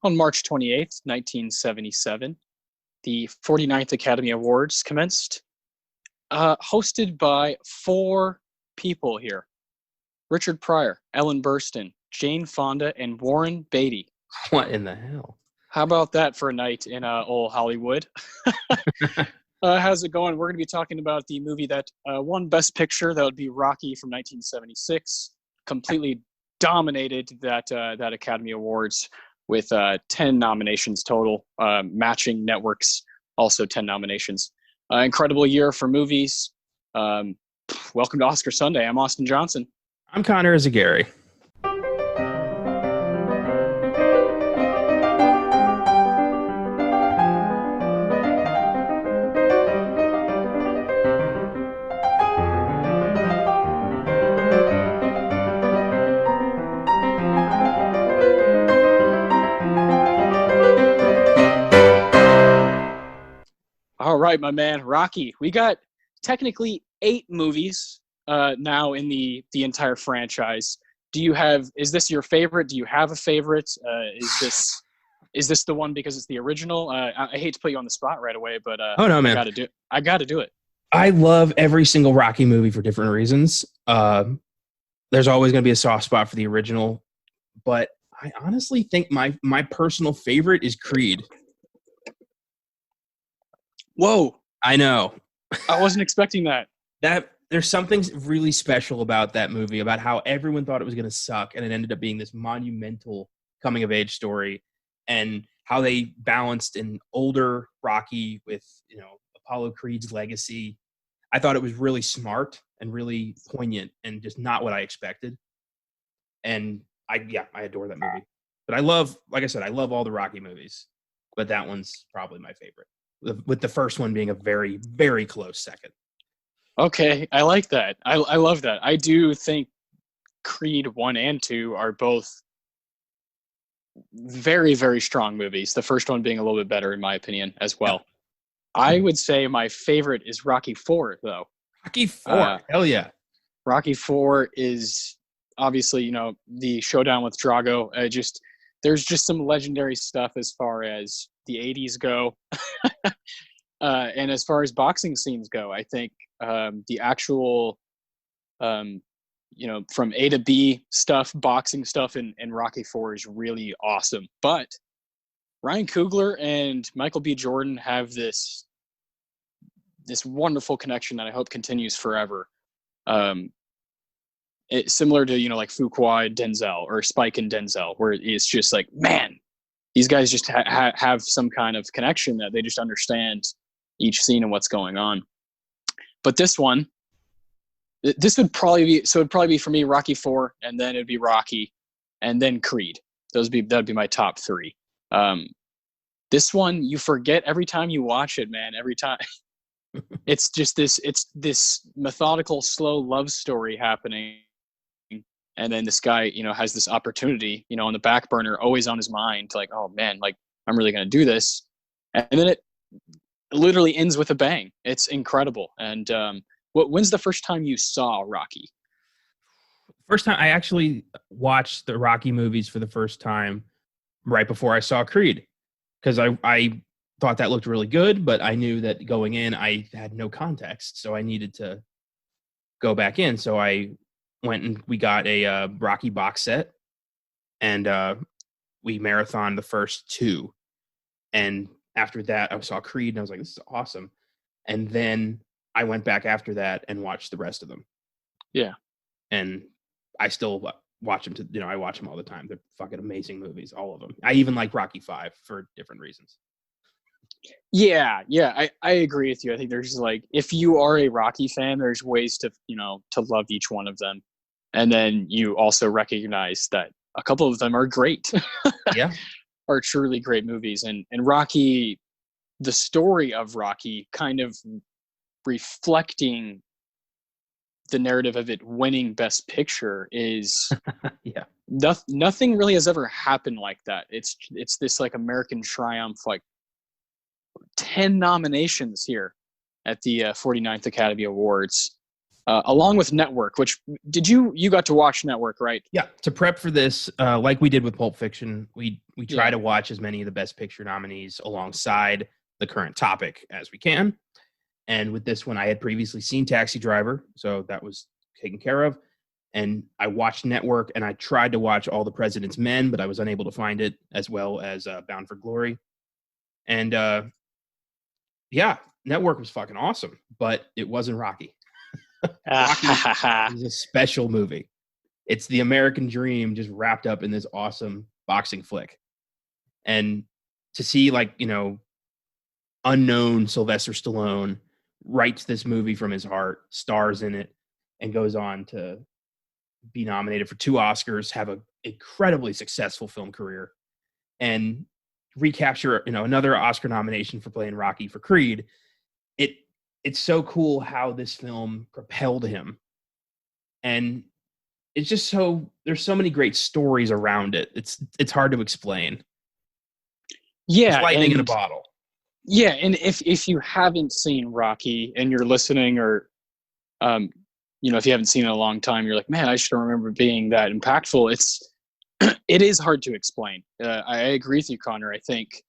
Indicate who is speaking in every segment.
Speaker 1: On March 28th, 1977, the 49th Academy Awards commenced, hosted by four people here: Richard Pryor, Ellen Burstyn, Jane Fonda, and Warren Beatty.
Speaker 2: What in the hell?
Speaker 1: How about that for a night in old Hollywood? How's it going? We're going to be talking about the movie that won Best Picture. That would be Rocky from 1976. Completely dominated that Academy Awards with 10 nominations total, matching networks, also 10 nominations. Incredible year for movies. Welcome to Oscar Sunday. I'm Austin Johnson.
Speaker 2: I'm Connor Eyzaguirre.
Speaker 1: All right, my man, Rocky. We got technically 8 movies now in the entire franchise. Is this your favorite? Do you have a favorite? Is this the one because it's the original? I hate to put you on the spot right away, but
Speaker 2: Oh no, man.
Speaker 1: I got to do it.
Speaker 2: I love every single Rocky movie for different reasons. There's always going to be a soft spot for the original, but I honestly think my personal favorite is Creed.
Speaker 1: Whoa.
Speaker 2: I know.
Speaker 1: I wasn't expecting that.
Speaker 2: There's something really special about that movie, about how everyone thought it was going to suck, and it ended up being this monumental coming-of-age story, and how they balanced an older Rocky with, Apollo Creed's legacy. I thought it was really smart and really poignant and just not what I expected. And I adore that movie. But I love all the Rocky movies, but that one's probably my favorite, with the first one being a very, very close second.
Speaker 1: Okay, I like that. I love that. I do think Creed 1 and 2 are both very, very strong movies. The first one being a little bit better, in my opinion, as well. I would say my favorite is Rocky 4, though.
Speaker 2: Rocky 4, hell yeah.
Speaker 1: Rocky 4 is obviously, the showdown with Drago. There's just some legendary stuff as far as the 80s go. And as far as boxing scenes go, I think the actual, from A to B stuff, boxing stuff in Rocky 4 is really awesome. But Ryan Coogler and Michael B. Jordan have this wonderful connection that I hope continues forever. It's similar to, like Fuqua and Denzel, or Spike and Denzel, where it's just like, man, these guys just have some kind of connection that they just understand each scene and what's going on. But this one, it'd probably be for me Rocky 4, and then it'd be Rocky, and then Creed. That'd be my top 3. This one, you forget every time you watch it, man. Every time. It's this methodical, slow love story happening. And then this guy, has this opportunity, on the back burner, always on his mind, like, oh man, like, I'm really going to do this. And then it literally ends with a bang. It's incredible. And when's the first time you saw Rocky?
Speaker 2: First time I actually watched the Rocky movies for the first time right before I saw Creed, because I thought that looked really good, but I knew that going in, I had no context, so I needed to go back in. So I went and we got a Rocky box set, and we marathoned the first 2. And after that, I saw Creed, and I was like, this is awesome. And then I went back after that and watched the rest of them.
Speaker 1: Yeah.
Speaker 2: And I still watch them I watch them all the time. They're fucking amazing movies, all of them. I even like Rocky 5 for different reasons.
Speaker 1: Yeah, I agree with you. I think there's if you are a Rocky fan, there's ways to love each one of them, and then you also recognize that a couple of them are great.
Speaker 2: Yeah,
Speaker 1: are truly great movies, and Rocky, the story of Rocky, kind of reflecting the narrative of it winning Best Picture is
Speaker 2: yeah.
Speaker 1: Nothing really has ever happened like that. It's this American triumph, 10 nominations here at the 49th Academy Awards. along with Network. Which did you got to watch Network, right?
Speaker 2: Yeah, to prep for this, like we did with Pulp Fiction, we try
Speaker 1: Yeah.
Speaker 2: to watch as many of the Best Picture nominees alongside the current topic as we can. And with this one, I had previously seen Taxi Driver, so that was taken care of. And I watched Network, and I tried to watch All the President's Men, but I was unable to find it, as well as Bound for Glory. And yeah, Network was fucking awesome, but it wasn't Rocky. Rocky is a special movie. It's the American dream just wrapped up in this awesome boxing flick. And to see, like, you know, unknown Sylvester Stallone writes this movie from his heart, stars in it, and goes on to be nominated for 2 Oscars, have an incredibly successful film career, and recapture, you know, another Oscar nomination for playing Rocky for Creed. It's so cool how this film propelled him. And it's just there's so many great stories around it. It's hard to explain.
Speaker 1: Yeah,
Speaker 2: it's lightning in a bottle.
Speaker 1: Yeah, and if you haven't seen Rocky and you're listening, or you know, if you haven't seen it in a long time, you're like, man, I should remember being that impactful. It is hard to explain. I agree with you, Connor. I think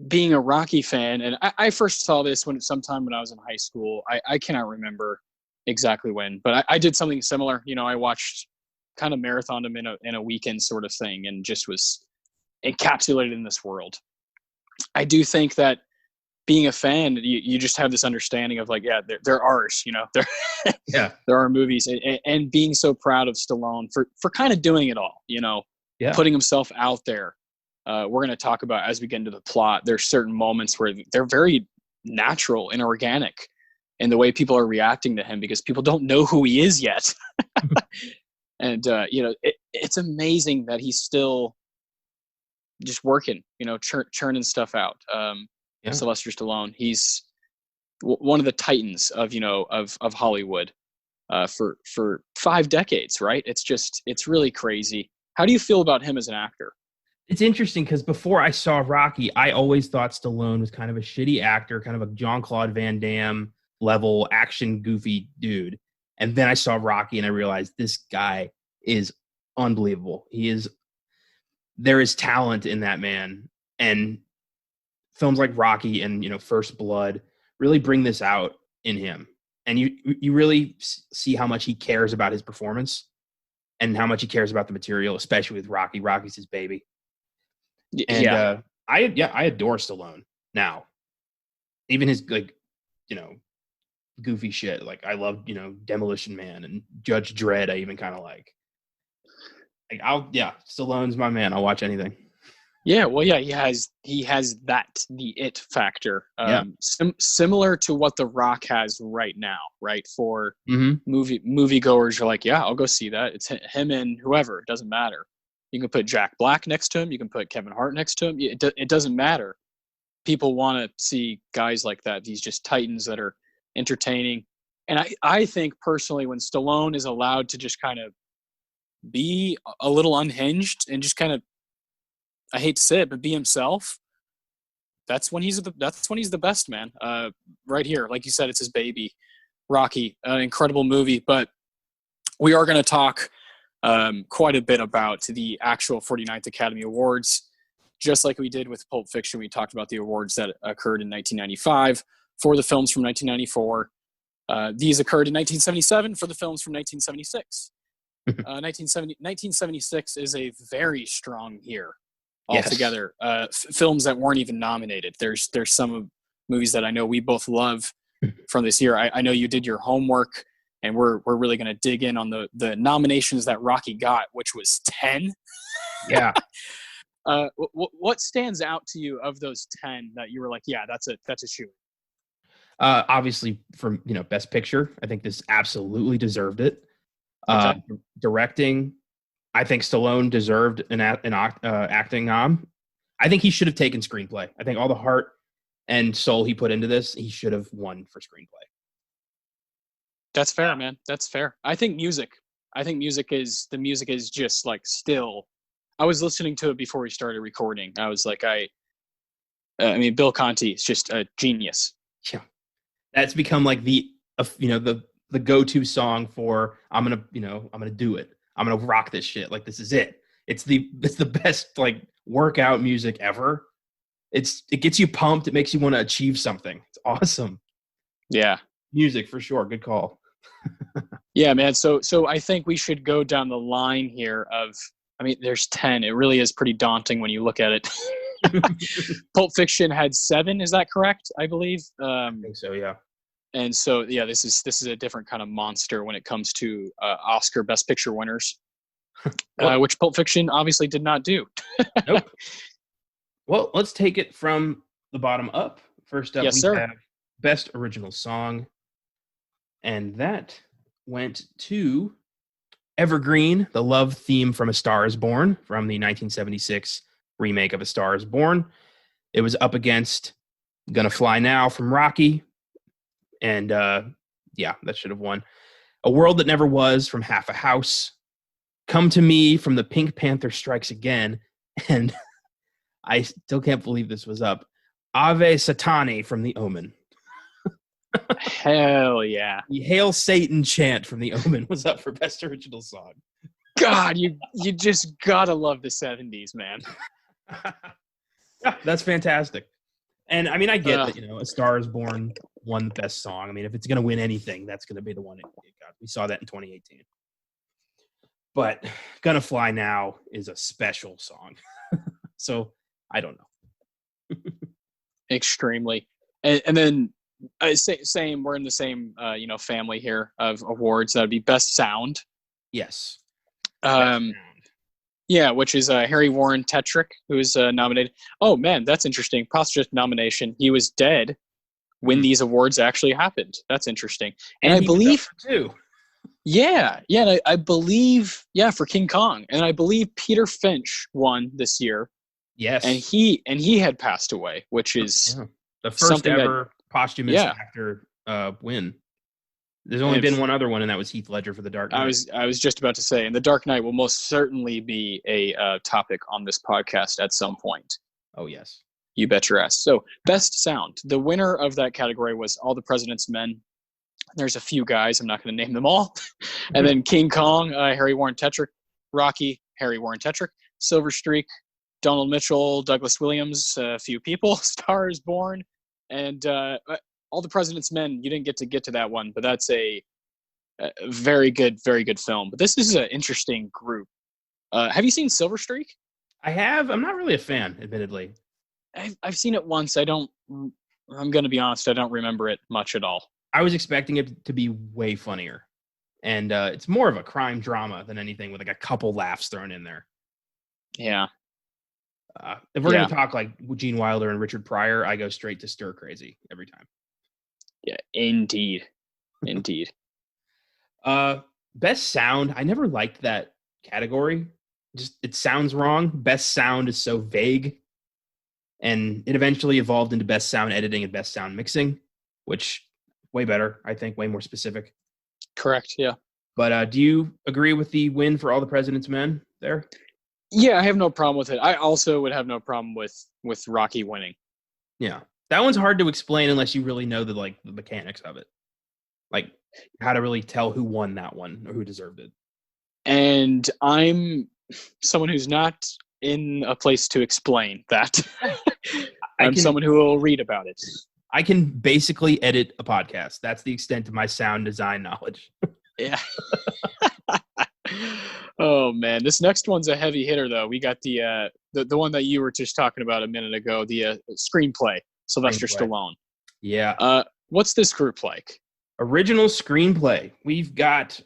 Speaker 1: being a Rocky fan, and I first saw this sometime when I was in high school. I cannot remember exactly when, but I did something similar. You know, I watched kind of marathoned them in a weekend sort of thing, and just was encapsulated in this world. I do think that being a fan, you just have this understanding of like, yeah, they're ours, you know,
Speaker 2: Yeah,
Speaker 1: there are movies, and being so proud of Stallone for kind of doing it all, you know,
Speaker 2: yeah,
Speaker 1: putting himself out there. We're going to talk about, as we get into the plot, there's certain moments where they're very natural and organic in the way people are reacting to him, because people don't know who he is yet. And, you know, it's amazing that he's still just working, you know, churning stuff out.
Speaker 2: yeah.
Speaker 1: Sylvester Stallone, he's one of the titans of, you know, of Hollywood for 5 decades, right? It's really crazy. How do you feel about him as an actor?
Speaker 2: It's interesting because before I saw Rocky, I always thought Stallone was kind of a shitty actor, kind of a Jean-Claude Van Damme level action goofy dude. And then I saw Rocky and I realized this guy is unbelievable. There is talent in that man. And films like Rocky and, you know, First Blood really bring this out in him. And you really see how much he cares about his performance and how much he cares about the material, especially with Rocky. Rocky's his baby. And
Speaker 1: Yeah.
Speaker 2: I adore Stallone now. Even his, like, you know, goofy shit. Like, I love, you know, Demolition Man and Judge Dredd. I even kind of like. Stallone's my man. I'll watch anything.
Speaker 1: Yeah, well, yeah, he has the it factor,
Speaker 2: Yeah.
Speaker 1: Similar to what The Rock has right now, right? For
Speaker 2: Mm-hmm.
Speaker 1: moviegoers, are like, yeah, I'll go see that. It's him and whoever, it doesn't matter. You can put Jack Black next to him, you can put Kevin Hart next to him. It doesn't matter. People want to see guys like that. These just titans that are entertaining. And I think personally, when Stallone is allowed to just kind of be a little unhinged and just kind of, I hate to say it, but be himself, that's when he's the best, man. Right here, like you said, it's his baby, Rocky, an incredible movie. But we are going to talk quite a bit about the actual 49th Academy Awards. Just like we did with Pulp Fiction, we talked about the awards that occurred in 1995 for the films from 1994. These occurred in 1977 for the films from 1976. 1976 is a very strong year altogether. Yes. Films that weren't even nominated. There's some movies that I know we both love from this year. I know you did your homework, and we're really going to dig in on the nominations that Rocky got, which was 10.
Speaker 2: Yeah.
Speaker 1: What stands out to you of those 10 that you were like, yeah, that's a shoot?
Speaker 2: Obviously, for, you know, Best Picture, I think this absolutely deserved it. Okay. Directing, I think Stallone deserved an acting nom. I think he should have taken screenplay. I think all the heart and soul he put into this, he should have won for screenplay.
Speaker 1: That's fair, man. That's fair. I think music is just like still. I was listening to it before we started recording. I was like, I mean, Bill Conti is just a genius.
Speaker 2: Yeah, that's become like the the go-to song for I'm gonna do it. I'm gonna rock this shit. Like this is it. It's the best like workout music ever. It gets you pumped. It makes you want to achieve something. It's awesome.
Speaker 1: Yeah.
Speaker 2: Music for sure. Good call.
Speaker 1: Yeah, man. So I think we should go down the line here of, I mean, there's 10. It really is pretty daunting when you look at it. Pulp Fiction had 7. Is that correct? I believe.
Speaker 2: I think so. Yeah.
Speaker 1: And so, yeah, this is a different kind of monster when it comes to Oscar Best Picture winners, which Pulp Fiction obviously did not do.
Speaker 2: Nope. Well, let's take it from the bottom up. First up,
Speaker 1: Yes,
Speaker 2: we
Speaker 1: sir.
Speaker 2: have Best Original Song, and that went to Evergreen, the love theme from A Star is Born from the 1976 remake of A Star is Born. It was up against Gonna Fly Now from Rocky, and yeah, that should have won. A World That Never Was from Half a House, Come to Me from The Pink Panther Strikes Again, and I still can't believe this was up, Ave Satani from The Omen.
Speaker 1: Hell yeah.
Speaker 2: The Hail Satan chant from The Omen was up for Best Original Song.
Speaker 1: God, you just gotta love the 70s, man.
Speaker 2: Yeah, that's fantastic. And I mean, I get that, A Star is Born won the best song. I mean, if it's going to win anything, that's going to be the one it got. We saw that in 2018. But Gonna Fly Now is a special song. So I don't know.
Speaker 1: Extremely. And then same, we're in the same, family here of awards. That would be Best Sound.
Speaker 2: Yes.
Speaker 1: Yeah, which is Harry Warren Tetrick, who is nominated. Oh, man, that's interesting. Posthumous nomination. He was dead when these awards actually happened. That's interesting. And I believe
Speaker 2: too.
Speaker 1: Yeah, and I believe for King Kong, and I believe Peter Finch won this year.
Speaker 2: Yes,
Speaker 1: and he had passed away, which is
Speaker 2: the first ever posthumous actor win. There's only been one other one, and that was Heath Ledger for The Dark Knight.
Speaker 1: I was just about to say, and The Dark Knight will most certainly be a topic on this podcast at some point.
Speaker 2: Oh yes,
Speaker 1: you bet your ass. So, Best Sound. The winner of that category was All the President's Men. There's a few guys. I'm not going to name them all. And then King Kong, Harry Warren Tetrick. Rocky, Harry Warren Tetrick. Silver Streak, Donald Mitchell, Douglas Williams, a few people. Star is Born. And All the President's Men. You didn't get to that one, but that's a very good film. But this is an interesting group. Have you seen Silver Streak?
Speaker 2: I have. I'm not really a fan, admittedly.
Speaker 1: I've seen it once. I'm going to be honest. I don't remember it much at all.
Speaker 2: I was expecting it to be way funnier. And it's more of a crime drama than anything, with like a couple laughs thrown in there.
Speaker 1: Yeah.
Speaker 2: If we're going to talk like Gene Wilder and Richard Pryor, I go straight to Stir Crazy every time.
Speaker 1: Yeah, indeed.
Speaker 2: Best Sound. I never liked that category. Just it sounds wrong. Best Sound is so vague. And it eventually evolved into Best Sound Editing and Best Sound Mixing, which way better, I think, way more specific.
Speaker 1: Correct, yeah.
Speaker 2: But do you agree with the win for All the President's Men there?
Speaker 1: Yeah, I have no problem with it. I also would have no problem with Rocky winning.
Speaker 2: Yeah. That one's hard to explain unless you really know the mechanics of it. Like how to really tell who won that one or who deserved it.
Speaker 1: And I'm someone who's not in a place to explain that. I'm someone who will read about it.
Speaker 2: I can basically edit a podcast. That's the extent of my sound design knowledge.
Speaker 1: Yeah. Oh man, this next one's a heavy hitter though. We got the one that you were just talking about a minute ago, the screenplay, Sylvester Stallone.
Speaker 2: Yeah.
Speaker 1: What's this group like?
Speaker 2: Original screenplay. We've got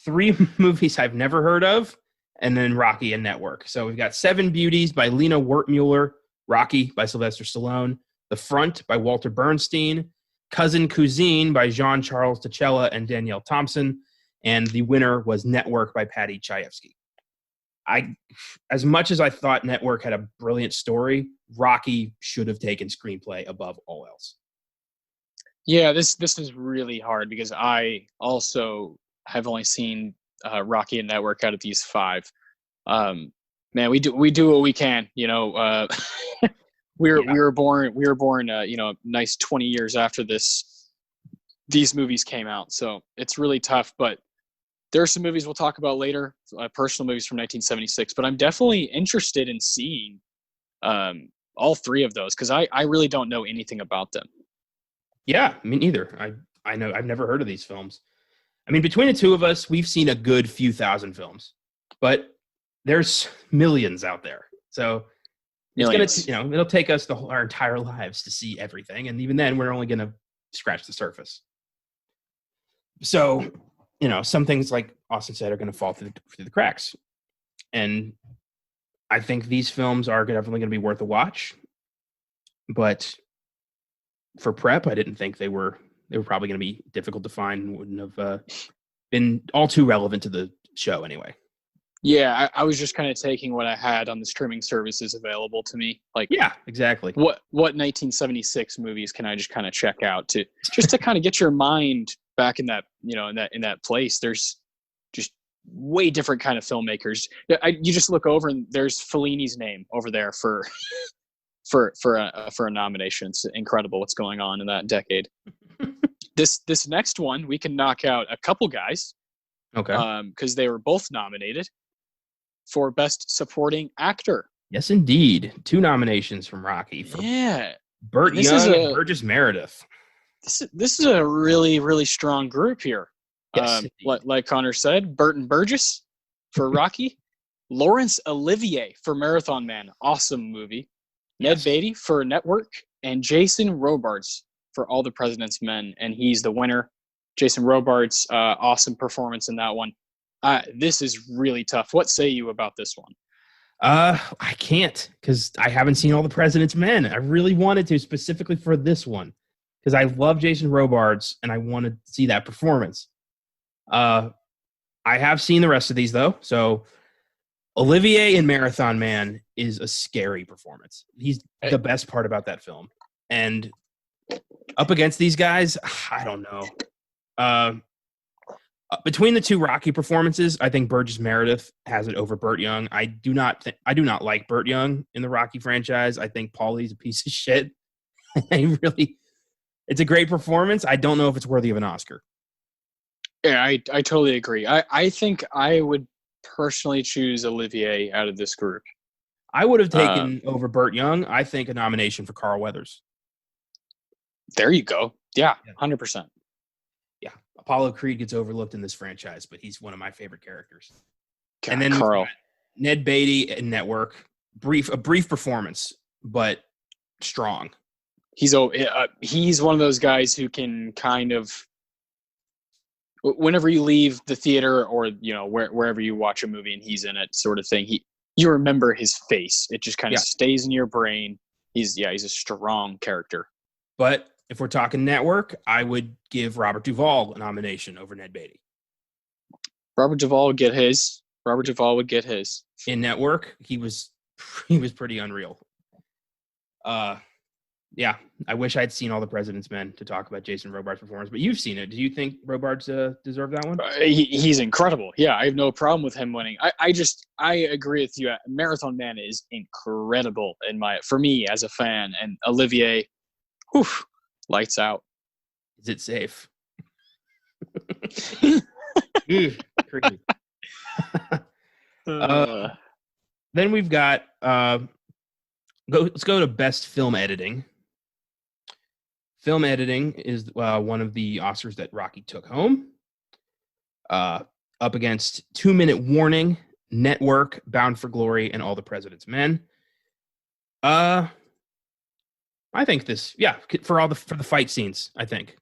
Speaker 2: 3 movies I've never heard of, and then Rocky and Network. So we've got Seven Beauties by Lena Wertmuller, Rocky by Sylvester Stallone, The Front by Walter Bernstein, Cousin Cousine by Jean-Charles Tachella and Danielle Thompson, and the winner was Network by Patty Chayefsky. As much as I thought Network had a brilliant story, Rocky should have taken screenplay above all else. Yeah,
Speaker 1: this is really hard because I also have only seen Rocky and Network out of these 5. Man, we do what we can, we were born nice 20 years after this these movies came out. So it's really tough. But there are some movies we'll talk about later, personal movies from 1976. But I'm definitely interested in seeing all three of those because I really don't know anything about them.
Speaker 2: Yeah, me neither. I know I've never heard of these films. I mean, between the two of us, we've seen a good few thousand films, but there's millions out there. So it's
Speaker 1: Millions.
Speaker 2: gonna, it'll take us our entire lives to see everything, and even then, we're only gonna scratch the surface. So, some things, like Austin said, are gonna fall through the cracks, and I think these films are definitely gonna be worth a watch. But for prep, I didn't think they were probably going to be difficult to find and wouldn't have been all too relevant to the show anyway.
Speaker 1: Yeah, I was just kind of taking what I had on the streaming services available to me. Like,
Speaker 2: yeah, exactly.
Speaker 1: What 1976 movies can I just kind of check out to kind of get your mind back in that, in that place. There's just way different kind of filmmakers. You just look over and there's Fellini's name over there for a nomination. It's incredible what's going on in that decade. This next one we can knock out a couple guys,
Speaker 2: okay,
Speaker 1: because they were both nominated for Best Supporting Actor.
Speaker 2: Yes, indeed, 2 nominations from Rocky for Burt Young and Burgess Meredith.
Speaker 1: This is a really, really strong group here.
Speaker 2: Yes,
Speaker 1: like Connor said, Burt and Burgess for Rocky, Laurence Olivier for Marathon Man, awesome movie. Ned Beatty for Network, and Jason Robards for All the President's Men, and he's the winner. Jason Robards, awesome performance in that one. This is really tough. What say you about this one?
Speaker 2: I can't, because I haven't seen All the President's Men. I really wanted to, specifically for this one, because I love Jason Robards and I want to see that performance. I have seen the rest of these though, so Olivier in Marathon Man is a scary performance. He's the best part about that film. And up against these guys, I don't know. Between the 2 Rocky performances, I think Burgess Meredith has it over Burt Young. I do not like Burt Young in the Rocky franchise. I think Paulie's a piece of shit. It's a great performance. I don't know if it's worthy of an Oscar.
Speaker 1: Yeah, I totally agree. I think I would personally choose Olivier out of this group.
Speaker 2: I would have taken over Burt Young. I think a nomination for Carl Weathers.
Speaker 1: There you go. Yeah, 100%.
Speaker 2: Yeah, Apollo Creed gets overlooked in this franchise, but he's one of my favorite characters.
Speaker 1: God,
Speaker 2: and then
Speaker 1: Carl,
Speaker 2: Ned Beatty in Network, a brief performance, but strong.
Speaker 1: He's one of those guys who can kind of, whenever you leave the theater or wherever you watch a movie and he's in it, sort of thing, you remember his face. It just kind of stays in your brain. He's a strong character.
Speaker 2: But if we're talking Network, I would give Robert Duvall a nomination over Ned Beatty.
Speaker 1: Robert Duvall would get his. In
Speaker 2: Network, he was pretty unreal. Yeah, I wish I'd seen All the President's Men to talk about Jason Robards' performance, but you've seen it. Do you think Robards deserved that one?
Speaker 1: He's incredible. Yeah, I have no problem with him winning. I agree with you. Marathon Man is incredible for me as a fan, and Olivier, lights out.
Speaker 2: Is it safe? Crazy. Then we've got let's go to Best Film Editing. Film editing is one of the Oscars that Rocky took home. Up against 2 Minute Warning, Network, Bound for Glory, and All the President's Men. I think this, for the fight scenes, I think.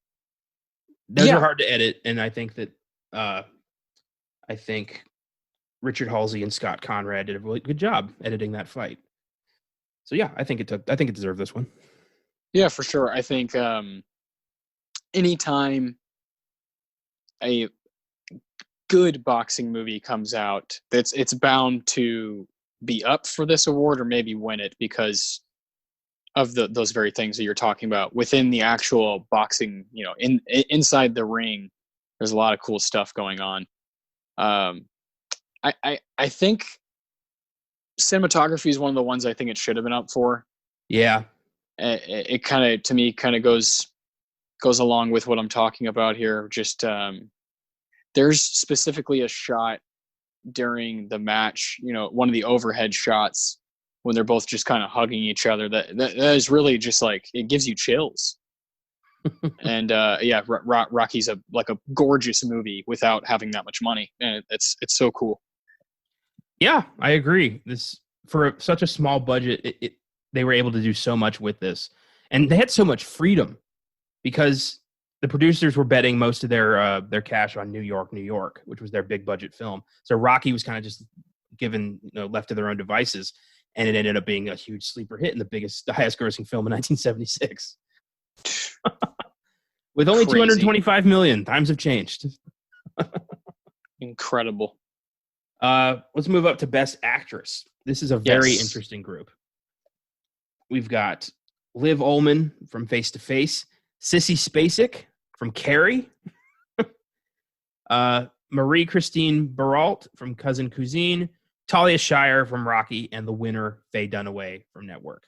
Speaker 2: Those are hard to edit, and I think that Richard Halsey and Scott Conrad did a really good job editing that fight. So I think it deserved this one.
Speaker 1: Yeah, for sure. I think anytime a good boxing movie comes out, it's bound to be up for this award or maybe win it because of those very things that you're talking about. Within the actual boxing, inside the ring, there's a lot of cool stuff going on. I think cinematography is one of the ones I think it should have been up for.
Speaker 2: Yeah.
Speaker 1: It kind of, to me, kind of goes goes along with what I'm talking about here. Just there's specifically a shot during the match, one of the overhead shots when they're both just kind of hugging each other. That is really just like, it gives you chills. And Rocky's a gorgeous movie without having that much money, and it's so cool.
Speaker 2: Yeah, I agree. This, for such a small budget, they were able to do so much with this, and they had so much freedom because the producers were betting most of their cash on New York, which was their big budget film. So Rocky was kind of just given, left to their own devices, and it ended up being a huge sleeper hit and the highest grossing film in 1976. With only
Speaker 1: Crazy.
Speaker 2: 225 million. Times have changed.
Speaker 1: Incredible.
Speaker 2: Let's move up to Best Actress. This is a very interesting group. We've got Liv Ullmann from Face to Face, Sissy Spacek from Carrie, Marie-Christine Barrault from Cousin Cuisine, Talia Shire from Rocky, and the winner, Faye Dunaway from Network.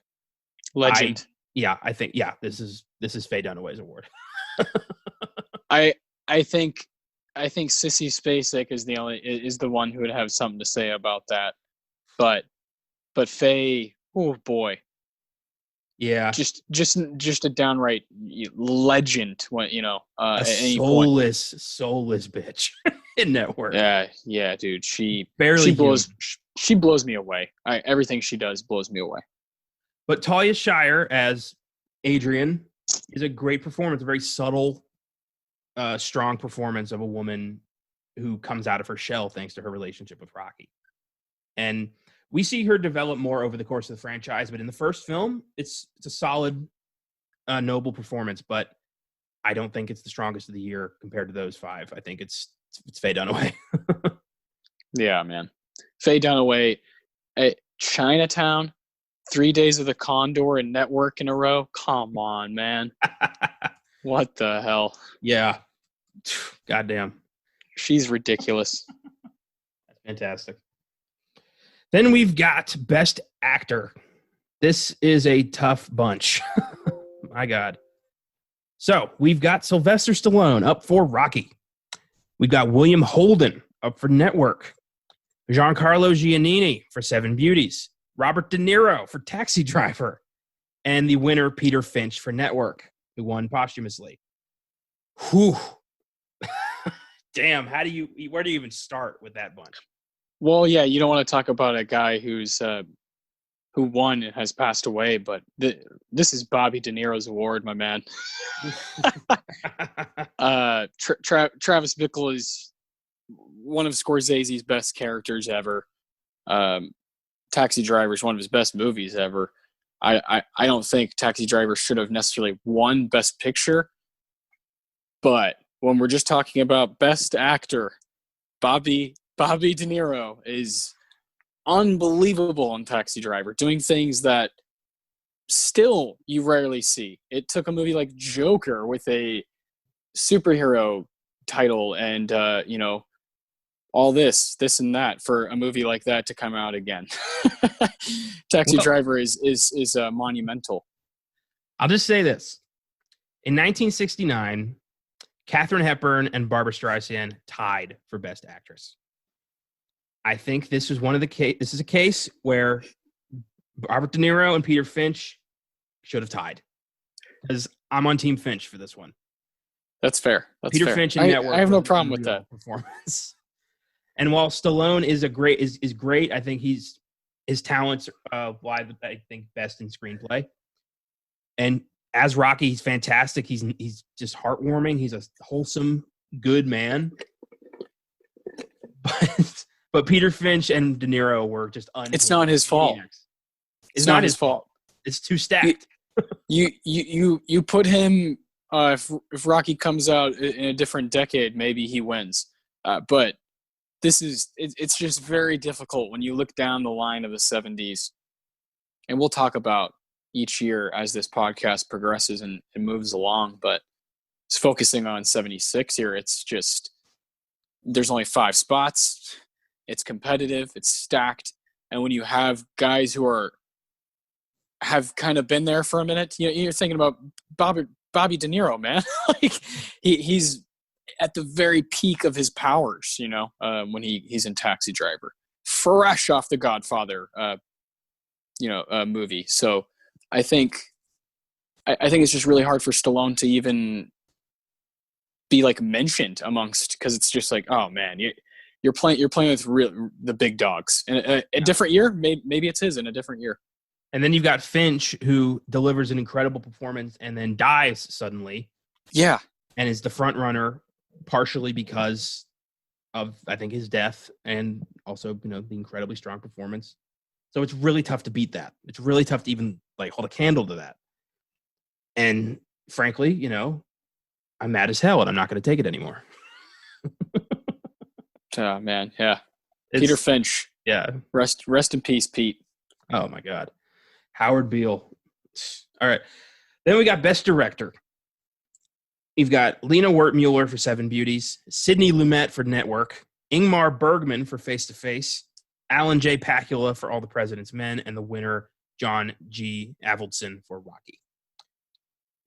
Speaker 1: Legend.
Speaker 2: I think this is Faye Dunaway's award.
Speaker 1: I think Sissy Spacek is the one who would have something to say about that, but Faye, oh boy,
Speaker 2: yeah,
Speaker 1: just a downright legend. When
Speaker 2: a soulless bitch in Network.
Speaker 1: Yeah, dude, she blows me away. Everything she does blows me away.
Speaker 2: But Talia Shire as Adrian is a great performance, a very subtle, strong performance of a woman who comes out of her shell thanks to her relationship with Rocky. And we see her develop more over the course of the franchise, but in the first film, it's a solid, noble performance, but I don't think it's the strongest of the year compared to those five. I think it's Faye Dunaway.
Speaker 1: Yeah, man. Faye Dunaway, Chinatown, 3 Days of the Condor and Network in a row. Come on, man. What the hell?
Speaker 2: Yeah. Goddamn.
Speaker 1: She's ridiculous.
Speaker 2: That's fantastic. Then we've got Best Actor. This is a tough bunch. My God. So we've got Sylvester Stallone up for Rocky. We've got William Holden up for Network. Giancarlo Giannini for Seven Beauties. Robert De Niro for Taxi Driver. And the winner, Peter Finch for Network, who won posthumously. Whew. Damn, where do you even start with that bunch?
Speaker 1: Well, yeah, you don't want to talk about a guy who won and has passed away, but this is Bobby De Niro's award, my man. Travis Bickle is one of Scorsese's best characters ever. Taxi Driver is one of his best movies ever. I don't think Taxi Driver should have necessarily won Best Picture, but when we're just talking about Best Actor, Bobby De Niro is unbelievable on Taxi Driver, doing things that still you rarely see. It took a movie like Joker with a superhero title and all this and that for a movie like that to come out again. Taxi Driver is monumental.
Speaker 2: I'll just say this. In 1969, Katharine Hepburn and Barbra Streisand tied for Best Actress. I think this is this is a case where Robert De Niro and Peter Finch should have tied. Because I'm on Team Finch for this one.
Speaker 1: That's fair.
Speaker 2: Peter Finch in Network.
Speaker 1: I have no problem with that
Speaker 2: performance. And while Stallone is great, I think his talents why I think best in screenplay. And as Rocky, he's fantastic. He's just heartwarming. He's a wholesome, good man. But Peter Finch and De Niro were just
Speaker 1: it's not his fault.
Speaker 2: It's not his fault. It's too stacked.
Speaker 1: You put him if Rocky comes out in a different decade, maybe he wins. But it's just very difficult when you look down the line of the 70s, and we'll talk about each year as this podcast progresses and moves along, but it's focusing on 76 here. It's just, there's only 5 spots. It's competitive. It's stacked. And when you have guys who have kind of been there for a minute, you're thinking about Bobby Bobby De Niro, man. Like he's at the very peak of his powers, when he's in Taxi Driver, fresh off the Godfather, movie. So I think it's just really hard for Stallone to even be like mentioned amongst, because it's just like, oh man, you're playing with the big dogs in a different year. Maybe it's his in a different year.
Speaker 2: And then you've got Finch, who delivers an incredible performance and then dies suddenly.
Speaker 1: Yeah,
Speaker 2: and is the front runner partially because of, I think, his death and also the incredibly strong performance. So it's really tough to beat that. It's really tough to even like hold a candle to that. And frankly, I'm mad as hell and I'm not going to take it anymore.
Speaker 1: Oh man, yeah. Peter Finch.
Speaker 2: Yeah.
Speaker 1: Rest in peace, Pete.
Speaker 2: Oh my God. Howard Beale. All right. Then we got Best Director. You've got Lena Wertmuller for Seven Beauties, Sidney Lumet for Network, Ingmar Bergman for Face to Face, Alan J. Pakula for All the President's Men, and the winner, John G. Avildsen for Rocky.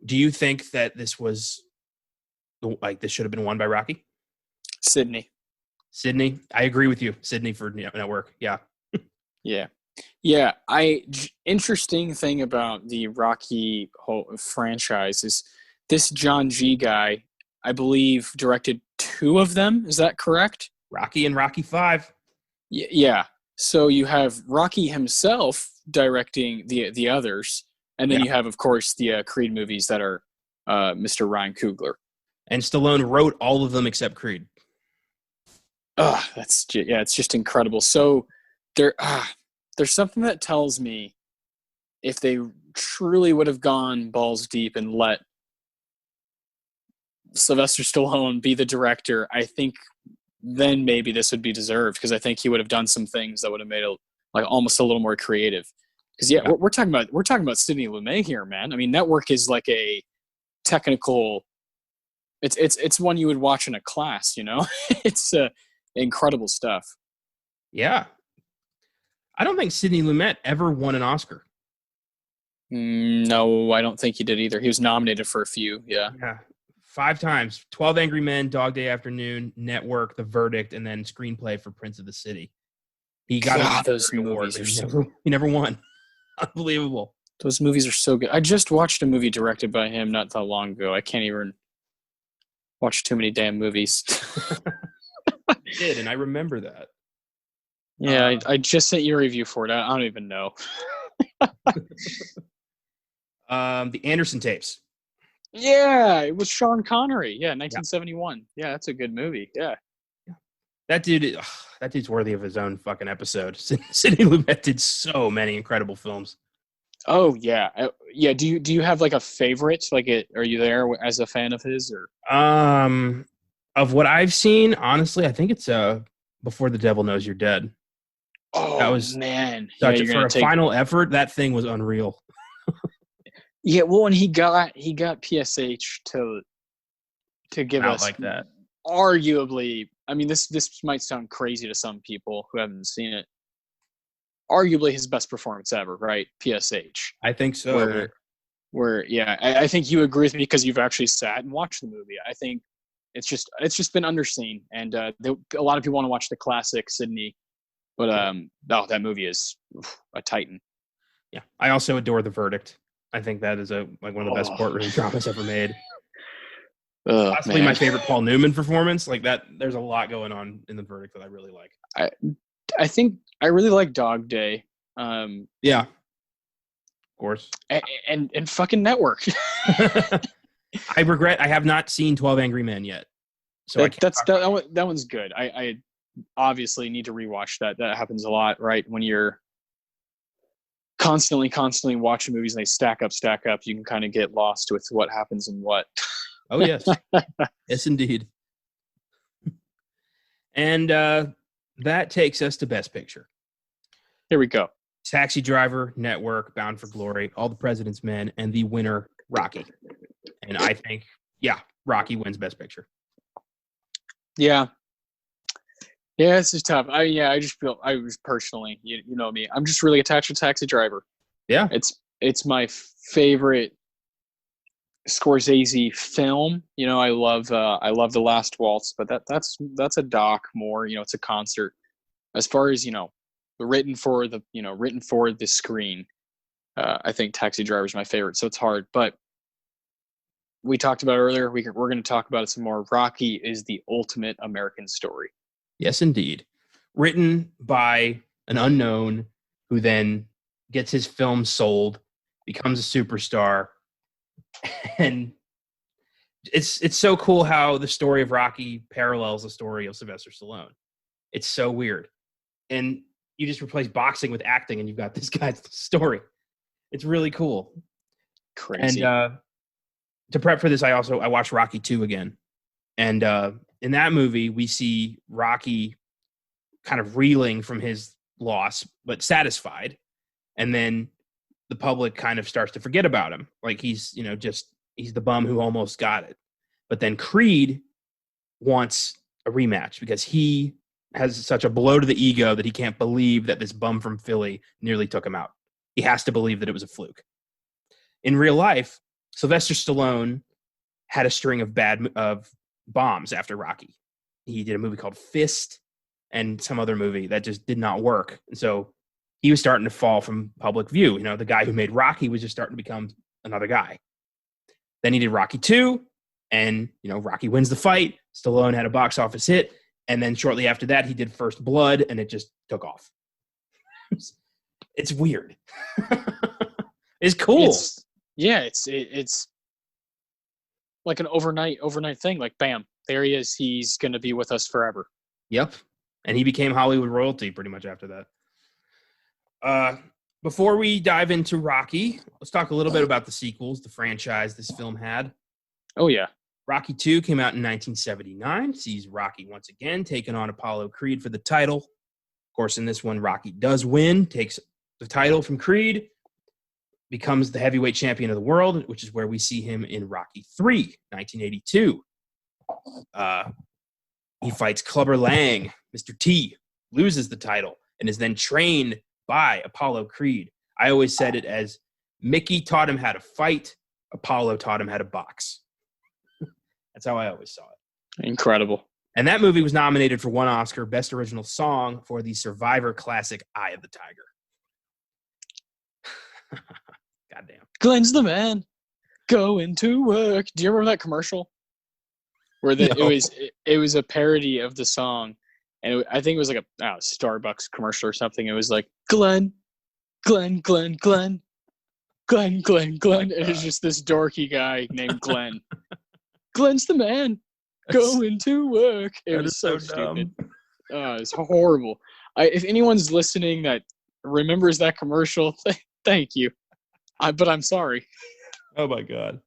Speaker 2: Do you think that this should have been won by Rocky?
Speaker 1: Sydney.
Speaker 2: I agree with you. Sydney for Network. Yeah.
Speaker 1: Yeah. Interesting thing about the Rocky whole franchise is this John G. guy, I believe, directed 2 of them. Is that correct?
Speaker 2: Rocky and Rocky 5.
Speaker 1: Yeah. So you have Rocky himself directing the others, and then you have, of course, the Creed movies that are Mr. Ryan Coogler.
Speaker 2: And Stallone wrote all of them except Creed.
Speaker 1: It's just incredible. So there's something that tells me if they truly would have gone balls deep and let Sylvester Stallone be the director, I think then maybe this would be deserved, because I think he would have done some things that would have made it like almost a little more creative. Because we're talking about Sidney Lumet here, man. I mean, Network is like a technical. It's one you would watch in a class, It's incredible stuff.
Speaker 2: Yeah. I don't think Sidney Lumet ever won an Oscar.
Speaker 1: No, I don't think he did either. He was nominated for a few. Yeah.
Speaker 2: 5 times. 12 Angry Men, Dog Day Afternoon, Network, The Verdict, and then screenplay for Prince of the City. He got
Speaker 1: those movies.
Speaker 2: He never won. Unbelievable.
Speaker 1: Those movies are so good. I just watched a movie directed by him not that long ago. I can't even watch too many damn movies.
Speaker 2: I did, and I remember that.
Speaker 1: Yeah, I just sent you a review for it. I don't even know.
Speaker 2: The Anderson Tapes.
Speaker 1: Yeah, it was Sean Connery. Yeah, 1971. Yeah, that's a good movie. Yeah.
Speaker 2: That dude's worthy of his own fucking episode. Sidney Lumet did so many incredible films.
Speaker 1: Oh yeah, yeah. Do you have like a favorite? Are you there as a fan of his or?
Speaker 2: Of what I've seen, honestly, I think it's Before the Devil Knows You're Dead.
Speaker 1: Oh, that was man.
Speaker 2: For a final effort, that thing was unreal.
Speaker 1: Yeah, well, and he got PSH to give us
Speaker 2: like that.
Speaker 1: Arguably, I mean, this might sound crazy to some people who haven't seen it. Arguably his best performance ever, right? PSH.
Speaker 2: I think so.
Speaker 1: I think you agree with me because you've actually sat and watched the movie. I think it's just been underseen, and a lot of people want to watch the classic Sydney, but that movie is a titan.
Speaker 2: Yeah, I also adore The Verdict. I think that is one of the best courtroom dramas ever made. Possibly my favorite Paul Newman performance. Like that, there's a lot going on in The Verdict that I really like.
Speaker 1: I think I really like Dog Day.
Speaker 2: Yeah, of course.
Speaker 1: And fucking Network.
Speaker 2: I regret I have not seen 12 Angry Men yet. So
Speaker 1: that one's good. I obviously need to rewatch that. That happens a lot, right? When you're constantly watching movies and they stack up, you can kind of get lost with what happens and what.
Speaker 2: Oh yes. Yes indeed. And that takes us to Best Picture.
Speaker 1: Here we go.
Speaker 2: Taxi Driver, Network, Bound for Glory, All the President's Men, and the winner, Rocky. And I think, Rocky wins Best Picture. Yeah,
Speaker 1: this is tough. I just feel I was personally, you know me, I'm just really attached to Taxi Driver.
Speaker 2: Yeah,
Speaker 1: it's my favorite Scorsese film. I love The Last Waltz, but that's a doc more. It's a concert. As far as written for the screen, I think Taxi Driver is my favorite. So it's hard, but we talked about earlier. We're going to talk about it some more. Rocky is the ultimate American story.
Speaker 2: Yes, indeed. Written by an unknown who then gets his film sold, becomes a superstar, and it's so cool how the story of Rocky parallels the story of Sylvester Stallone. It's so weird. And you just replace boxing with acting and you've got this guy's story. It's really cool.
Speaker 1: Crazy.
Speaker 2: And to prep for this, I watched Rocky 2 again. And in that movie, we see Rocky kind of reeling from his loss, but satisfied. And then the public kind of starts to forget about him. Like he's the bum who almost got it. But then Creed wants a rematch because he has such a blow to the ego that he can't believe that this bum from Philly nearly took him out. He has to believe that it was a fluke. In real life, Sylvester Stallone had a string of bombs after Rocky. He did a movie called Fist and some other movie that just did not work. And so he was starting to fall from public view. The guy who made Rocky was just starting to become another guy. Then he did Rocky 2, and, Rocky wins the fight. Stallone had a box office hit. And then shortly after that, he did First Blood, and it just took off. It's weird. It's cool.
Speaker 1: It's like an overnight thing. Like, bam, there he is. He's going to be with us forever.
Speaker 2: Yep. And he became Hollywood royalty pretty much after that. Before we dive into Rocky, let's talk a little bit about the sequels, the franchise this film had.
Speaker 1: Oh, yeah.
Speaker 2: Rocky 2 came out in 1979, sees Rocky once again taking on Apollo Creed for the title. Of course, in this one, Rocky does win, takes the title from Creed, becomes the heavyweight champion of the world, which is where we see him in Rocky 3, 1982. He fights Clubber Lang, Mr. T, loses the title, and is then trained by Apollo Creed. I always said it as Mickey taught him how to fight, Apollo taught him how to box. That's how I always saw it.
Speaker 1: Incredible.
Speaker 2: And that movie was nominated for 1 Oscar, Best Original Song, for the Survivor classic Eye of the Tiger. Goddamn.
Speaker 1: Glenn's the man. Going to work. Do you remember that commercial? Where
Speaker 2: No.
Speaker 1: it was a parody of the song, and I think it was like a Starbucks commercial or something. It was like Glenn, Glenn, Glenn, Glenn, Glenn, Glenn, Glenn. And it's just this dorky guy named Glenn. Glenn's the man. Going to work. It was so stupid. It's horrible. If anyone's listening that remembers that commercial, thank you. But I'm sorry.
Speaker 2: Oh my God.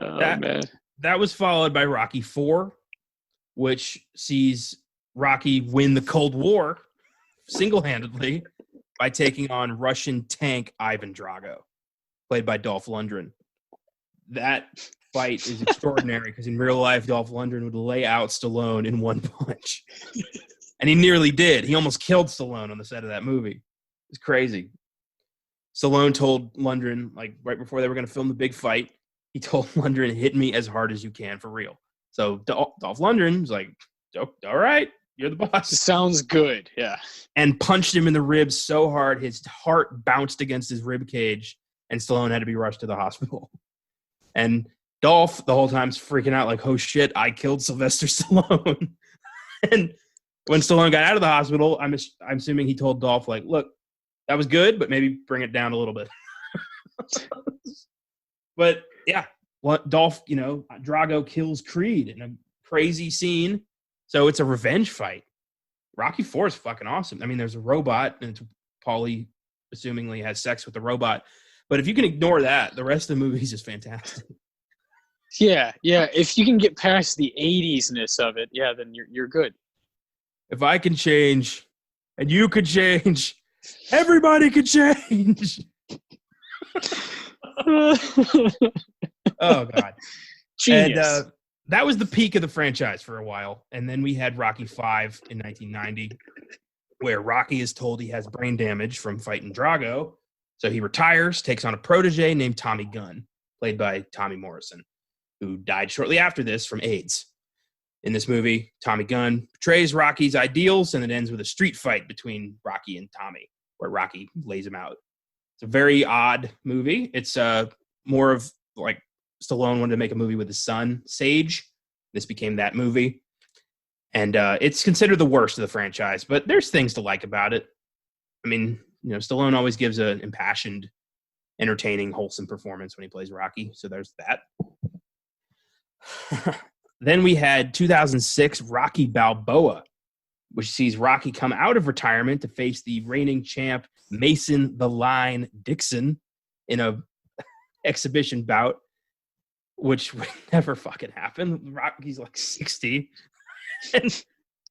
Speaker 1: Man.
Speaker 2: That was followed by Rocky 4, which sees Rocky win the Cold War single-handedly by taking on Russian tank Ivan Drago, played by Dolph Lundgren. That fight is extraordinary because in real life, Dolph Lundgren would lay out Stallone in one punch. And he nearly did. He almost killed Stallone on the set of that movie. It's crazy. Stallone told Lundgren, like right before they were going to film the big fight, he told Lundgren, hit me as hard as you can for real. So Dolph Lundgren was like, all right, you're the boss.
Speaker 1: Sounds good, yeah.
Speaker 2: And punched him in the ribs so hard, his heart bounced against his rib cage, and Stallone had to be rushed to the hospital. And Dolph, the whole time, is freaking out like, oh shit, I killed Sylvester Stallone. And when Stallone got out of the hospital, I'm assuming he told Dolph, like, look, that was good, but maybe bring it down a little bit. But yeah, Dolph, Drago kills Creed in a crazy scene. So it's a revenge fight. Rocky 4 is fucking awesome. I mean, there's a robot, and Paulie assumingly has sex with the robot. But if you can ignore that, the rest of the movie is just fantastic.
Speaker 1: Yeah. If you can get past the 80s-ness of it, yeah, then you're good.
Speaker 2: If I can change, and you could change, everybody could change. Oh, God.
Speaker 1: Genius.
Speaker 2: And that was the peak of the franchise for a while. And then we had Rocky 5 in 1990, where Rocky is told he has brain damage from fighting Drago. So he retires, takes on a protege named Tommy Gunn, played by Tommy Morrison, who died shortly after this from AIDS. In this movie, Tommy Gunn portrays Rocky's ideals, and it ends with a street fight between Rocky and Tommy, where Rocky lays him out. It's a very odd movie. It's more of like Stallone wanted to make a movie with his son, Sage. This became that movie. And it's considered the worst of the franchise, but there's things to like about it. I mean, Stallone always gives an impassioned, entertaining, wholesome performance when he plays Rocky. So there's that. Then we had 2006 Rocky Balboa, which sees Rocky come out of retirement to face the reigning champ Mason the Line Dixon in a exhibition bout, which would never fucking happen. Rocky's like 60. And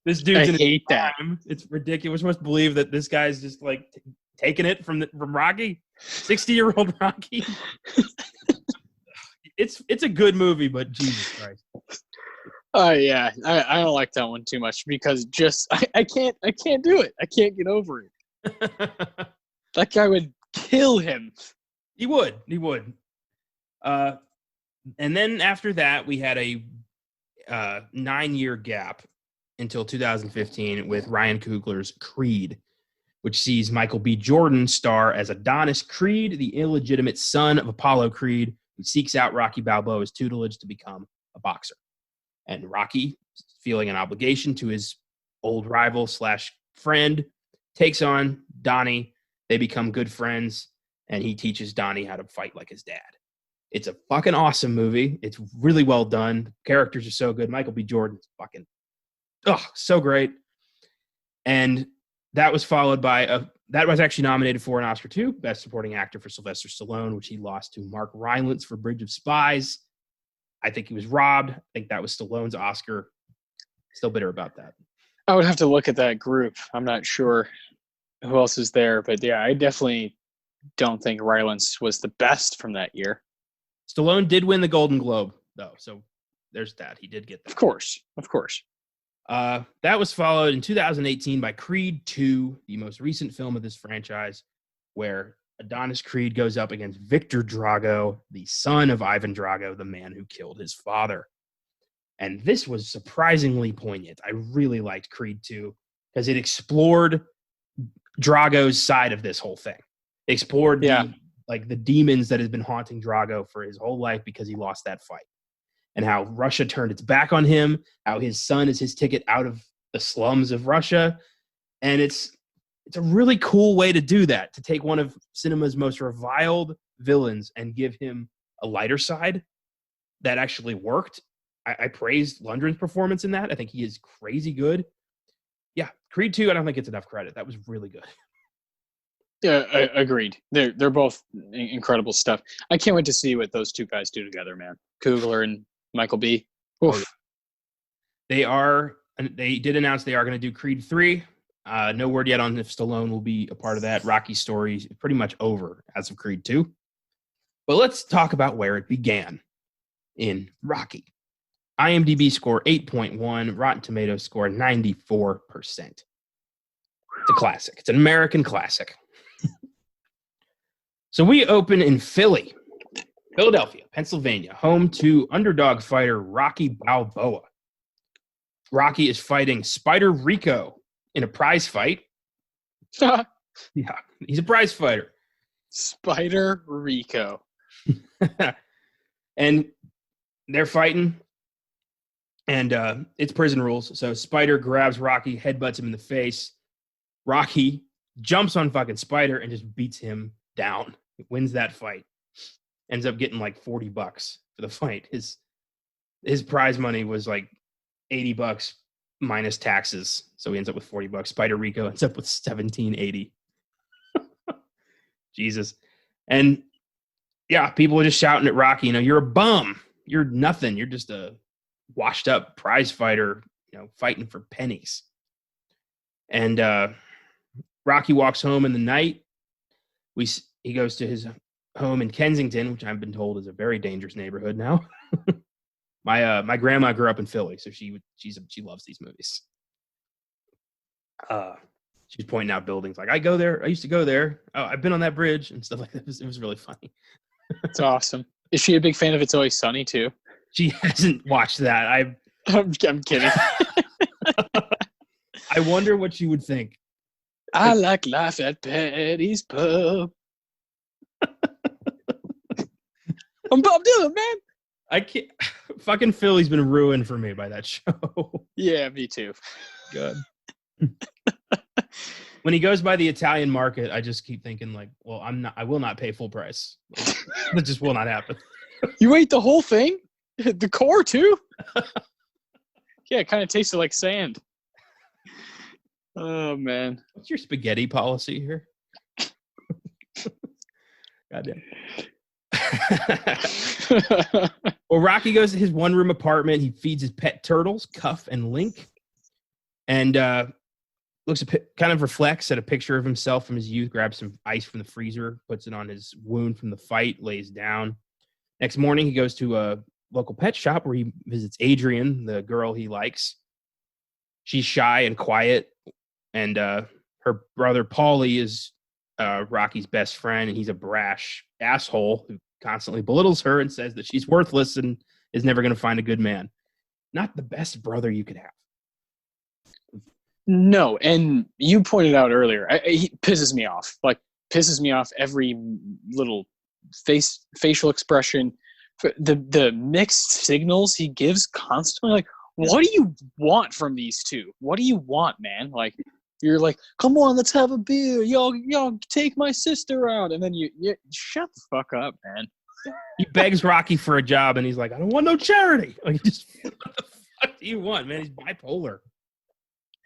Speaker 2: this dude's in his prime. It's ridiculous. We're supposed to believe that this guy's just like taking it from Rocky. 60-year-old Rocky. It's a good movie, but Jesus Christ.
Speaker 1: Yeah, I don't like that one too much because I can't do it. I can't get over it. That guy would kill him.
Speaker 2: He would. And then after that, we had a 9-year gap until 2015 with Ryan Coogler's Creed, which sees Michael B. Jordan star as Adonis Creed, the illegitimate son of Apollo Creed, who seeks out Rocky Balboa's tutelage to become a boxer. And Rocky, feeling an obligation to his old rival / friend, takes on Donnie. They become good friends, and he teaches Donnie how to fight like his dad. It's a fucking awesome movie. It's really well done. The characters are so good. Michael B. Jordan's fucking, so great. And that was followed by that was actually nominated for an Oscar too, Best Supporting Actor for Sylvester Stallone, which he lost to Mark Rylance for Bridge of Spies. I think he was robbed. I think that was Stallone's Oscar. Still bitter about that.
Speaker 1: I would have to look at that group. I'm not sure who else is there, but yeah, I definitely don't think Rylance was the best from that year.
Speaker 2: Stallone did win the Golden Globe, though, so there's that. He did get that.
Speaker 1: Of course.
Speaker 2: That was followed in 2018 by Creed 2, the most recent film of this franchise, where Adonis Creed goes up against Victor Drago, the son of Ivan Drago, the man who killed his father. And this was surprisingly poignant. I really liked Creed 2 because it explored Drago's side of this whole thing. It explored the demons that has been haunting Drago for his whole life because he lost that fight. And how Russia turned its back on him, how his son is his ticket out of the slums of Russia. And it's a really cool way to do that, to take one of cinema's most reviled villains and give him a lighter side that actually worked. I praised Lundgren's performance in that. I think he is crazy good. Yeah, Creed 2, I don't think it's enough credit. That was really good.
Speaker 1: Yeah, agreed. They're both incredible stuff. I can't wait to see what those two guys do together, man. Coogler and Michael B. Oof.
Speaker 2: They did announce they are going to do Creed 3. No word yet on if Stallone will be a part of that. Rocky's story is pretty much over as of Creed 2. But let's talk about where it began in Rocky. IMDb score 8.1, Rotten Tomatoes score 94%. It's a classic. It's an American classic. So we open in Philadelphia, Pennsylvania, home to underdog fighter Rocky Balboa. Rocky is fighting Spider Rico in a prize fight. Yeah, he's a prize fighter.
Speaker 1: Spider Rico.
Speaker 2: And they're fighting, and it's prison rules. So Spider grabs Rocky, headbutts him in the face. Rocky jumps on fucking Spider and just beats him down. Wins that fight. Ends up getting like $40 for the fight. His prize money was like $80 minus taxes. So he ends up with $40. Spider Rico ends up with $17.80. Jesus. And yeah, people were just shouting at Rocky, you're a bum. You're nothing. You're just a washed up prize fighter, fighting for pennies. And Rocky walks home in the night. He goes to his home in Kensington, which I've been told is a very dangerous neighborhood now. My grandma grew up in Philly, so she loves these movies. She's pointing out buildings like, I used to go there. Oh, I've been on that bridge and stuff like that. It was really funny.
Speaker 1: It's awesome. Is she a big fan of It's Always Sunny too?
Speaker 2: She hasn't watched that.
Speaker 1: I'm kidding.
Speaker 2: I wonder what she would think.
Speaker 1: I like life at Patty's Pub. I'm Bob Dylan, man.
Speaker 2: I can't. Fucking Philly's been ruined for me by that show.
Speaker 1: Yeah, me too.
Speaker 2: Good. When he goes by the Italian market, I just keep thinking like, well, I will not pay full price. That just will not happen.
Speaker 1: You ate the whole thing? The core too? Yeah, it kind of tasted like sand. Oh man.
Speaker 2: What's your spaghetti policy here? Goddamn. Well, Rocky goes to his one-room apartment. He feeds his pet turtles, Cuff and Link, and kind of reflects at a picture of himself from his youth, grabs some ice from the freezer, puts it on his wound from the fight, lays down. Next morning, he goes to a local pet shop where he visits Adrian, the girl he likes. She's shy and quiet, and her brother Paulie is Rocky's best friend, and he's a brash asshole who constantly belittles her and says that she's worthless and is never going to find a good man. Not the best brother you could have.
Speaker 1: No, and you pointed out earlier, he pisses me off. Like, pisses me off every little facial expression. The mixed signals he gives constantly. Like, what do you want from these two? What do you want, man? Like, you're like, come on, let's have a beer. Y'all take my sister out. And then you shut the fuck up, man.
Speaker 2: He begs Rocky for a job, and he's like, I don't want no charity. Like, just, what the fuck do you want, man? He's bipolar.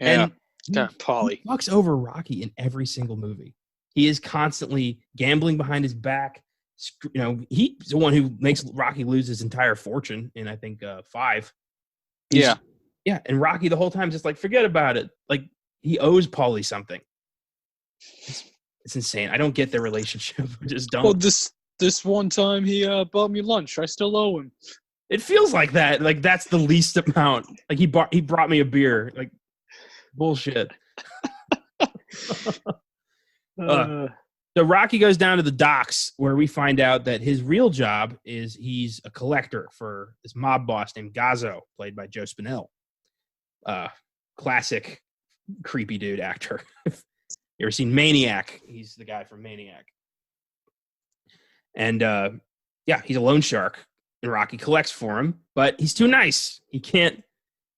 Speaker 1: Yeah.
Speaker 2: And
Speaker 1: Paulie
Speaker 2: fucks over Rocky in every single movie. He is constantly gambling behind his back. You know, he's the one who makes Rocky lose his entire fortune in, I think, 5. Yeah. And Rocky the whole time is just like, forget about it. Like, he owes Paulie something. It's insane. I don't get their relationship. I just don't.
Speaker 1: Well, this one time he bought me lunch. I still owe him.
Speaker 2: It feels like that. Like, that's the least amount. Like, he brought me a beer. Like, bullshit. So Rocky goes down to the docks where we find out that his real job is he's a collector for this mob boss named Gazzo, played by Joe Spinell. Classic creepy dude actor. You ever seen Maniac? He's the guy from Maniac. And he's a loan shark, and Rocky collects for him, but he's too nice. He can't,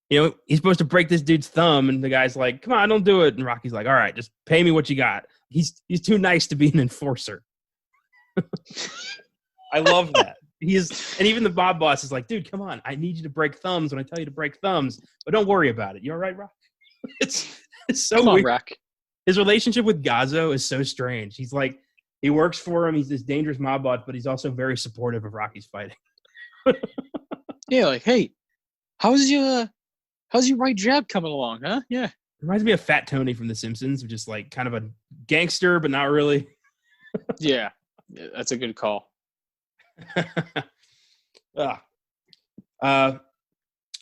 Speaker 2: he's supposed to break this dude's thumb, and the guy's like, come on, don't do it. And Rocky's like, all right, just pay me what you got. He's too nice to be an enforcer. I love that. And even the mob boss is like, dude, come on. I need you to break thumbs when I tell you to break thumbs, but don't worry about it. You all right, Rock? It's so
Speaker 1: come on,
Speaker 2: weird.
Speaker 1: Rock.
Speaker 2: His relationship with Gazzo is so strange. He's like, he works for him. He's this dangerous mob boss, but he's also very supportive of Rocky's fighting.
Speaker 1: Yeah, like, hey, how's your right jab coming along, huh? Yeah.
Speaker 2: Reminds me of Fat Tony from The Simpsons, which is like kind of a gangster, but not really.
Speaker 1: Yeah, that's a good call.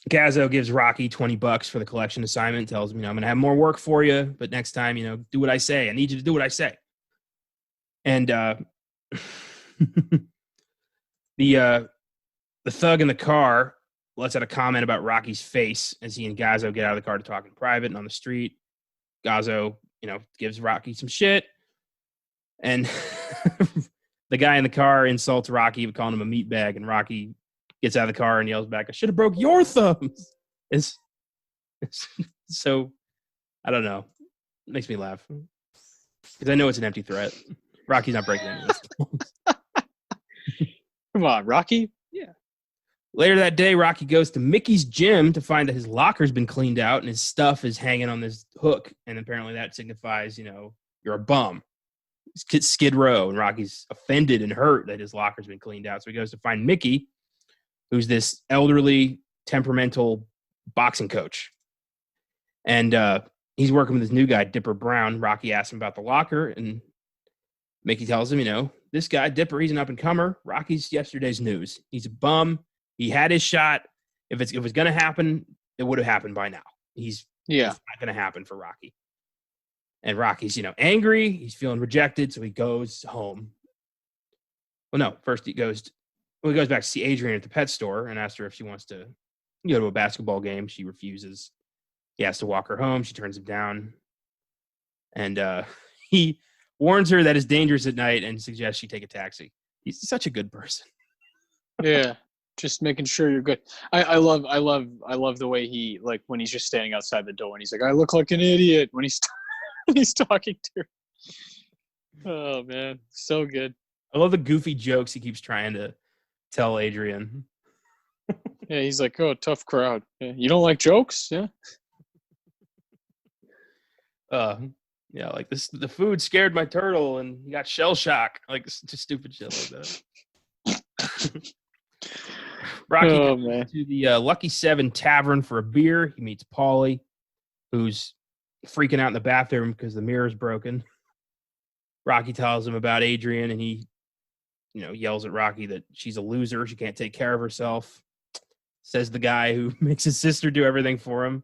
Speaker 2: Gazzo gives Rocky $20 for the collection assignment, tells him, I'm going to have more work for you, but next time, do what I say. I need you to do what I say. And the thug in the car lets out a comment about Rocky's face as he and Gazzo get out of the car to talk in private and on the street. Gazzo, gives Rocky some shit. And the guy in the car insults Rocky, calling him a meatbag, and Rocky gets out of the car and yells back, I should have broke your thumbs. It's so, I don't know. It makes me laugh. Because I know it's an empty threat. Rocky's not breaking any of his thumbs.
Speaker 1: Come on, Rocky.
Speaker 2: Yeah. Later that day, Rocky goes to Mickey's gym to find that his locker's been cleaned out and his stuff is hanging on this hook. And apparently that signifies, you're a bum. It's Skid Row, and Rocky's offended and hurt that his locker's been cleaned out. So he goes to find Mickey, who's this elderly, temperamental boxing coach. And he's working with this new guy, Dipper Brown. Rocky asks him about the locker, and Mickey tells him, this guy, Dipper, he's an up-and-comer. Rocky's yesterday's news. He's a bum. He had his shot. If it was going to happen, it would have happened by now. It's not going to happen for Rocky. And Rocky's, angry. He's feeling rejected, so he goes home. Well, no, first he goes Well, he goes back to see Adrian at the pet store and asks her if she wants to go to a basketball game. She refuses. He has to walk her home. She turns him down. And he warns her that it's dangerous at night and suggests she take a taxi. He's such a good person.
Speaker 1: Yeah, just making sure you're good. I love the way he, like, when he's just standing outside the door and he's like, I look like an idiot when he's when he's talking to her. Oh man, so good.
Speaker 2: I love the goofy jokes he keeps trying to tell Adrian.
Speaker 1: Yeah, he's like, oh, tough crowd. Yeah, you don't like jokes? Yeah.
Speaker 2: Yeah, like this. The food scared my turtle, and he got shell shock. Like just stupid shit like that. Rocky goes to the Lucky 7 Tavern for a beer. He meets Paulie, who's freaking out in the bathroom because the mirror's broken. Rocky tells him about Adrian, and he, yells at Rocky that she's a loser. She can't take care of herself. Says the guy who makes his sister do everything for him.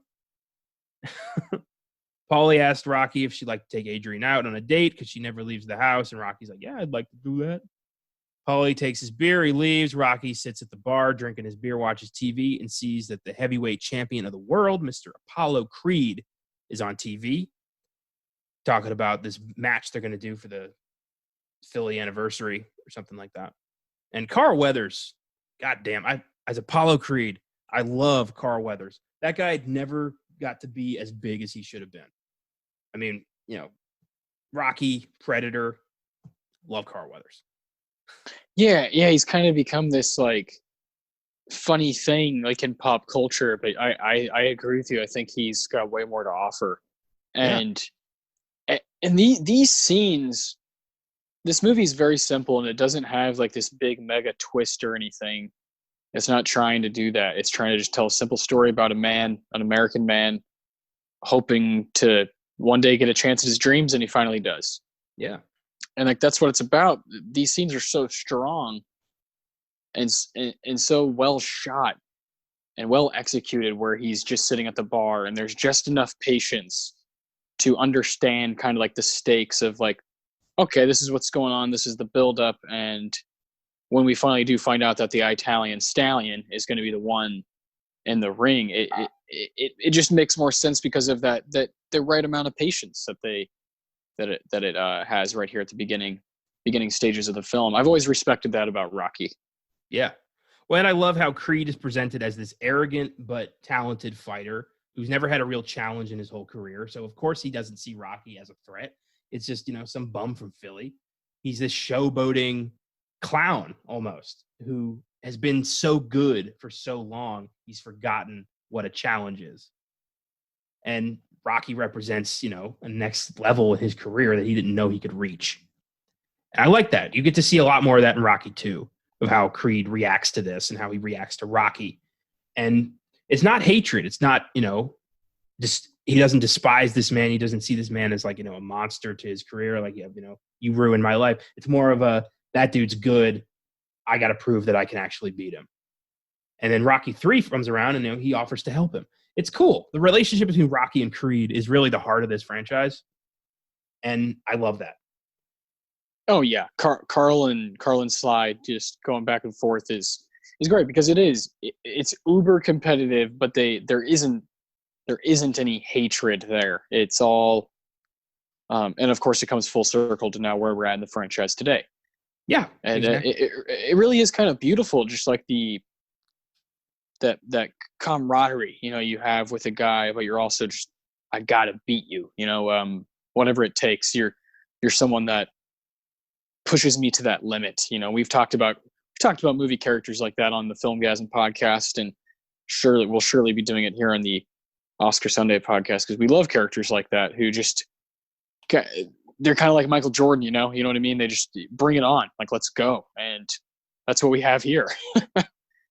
Speaker 2: Paulie asked Rocky if she'd like to take Adrian out on a date because she never leaves the house. And Rocky's like, yeah, I'd like to do that. Paulie takes his beer. He leaves. Rocky sits at the bar drinking his beer, watches TV, and sees that the heavyweight champion of the world, Mr. Apollo Creed, is on TV talking about this match they're going to do for the Philly anniversary or something like that. And Carl Weathers, goddamn, as Apollo Creed, I love Carl Weathers. That guy never got to be as big as he should have been. I mean, Rocky, Predator, love Carl Weathers.
Speaker 1: Yeah, he's kind of become this like funny thing like in pop culture, but I agree with you. I think he's got way more to offer. And these scenes, this movie is very simple and it doesn't have like this big mega twist or anything. It's not trying to do that. It's trying to just tell a simple story about a man, an American man, hoping to one day get a chance at his dreams, and he finally does.
Speaker 2: Yeah.
Speaker 1: And like that's what it's about. These scenes are so strong and so well shot and well executed, where he's just sitting at the bar and there's just enough patience to understand kind of like the stakes of like, okay, this is what's going on. This is the buildup. And when we finally do find out that the Italian stallion is going to be the one in the ring, it just makes more sense because of that the right amount of patience that it has right here at the beginning stages of the film. I've always respected that about Rocky.
Speaker 2: Yeah. Well, and I love how Creed is presented as this arrogant but talented fighter who's never had a real challenge in his whole career. So of course he doesn't see Rocky as a threat. It's just, some bum from Philly. He's this showboating clown almost who has been so good for so long, he's forgotten what a challenge is. And Rocky represents, a next level in his career that he didn't know he could reach. And I like that. You get to see a lot more of that in Rocky 2, of how Creed reacts to this and how he reacts to Rocky. And it's not hatred. It's not, just he doesn't despise this man. He doesn't see this man as like, a monster to his career. Like, you ruined my life. It's more of that dude's good. I got to prove that I can actually beat him. And then Rocky 3 comes around and he offers to help him. It's cool. The relationship between Rocky and Creed is really the heart of this franchise. And I love that.
Speaker 1: Oh yeah. Carl and Sly just going back and forth is great because it's uber competitive, but there isn't any hatred there. It's all, and of course it comes full circle to now where we're at in the franchise today.
Speaker 2: Yeah.
Speaker 1: And
Speaker 2: exactly.
Speaker 1: it really is kind of beautiful. Just like that camaraderie, you have with a guy, but you're also just, I gotta beat you, whatever it takes. You're someone that pushes me to that limit. We've talked about movie characters like that on the Filmgazm podcast, and we'll surely be doing it here on the Oscar Sunday podcast because we love characters like that who just, they're kind of like Michael Jordan, you know what I mean? They just bring it on, like, let's go. And that's what we have here.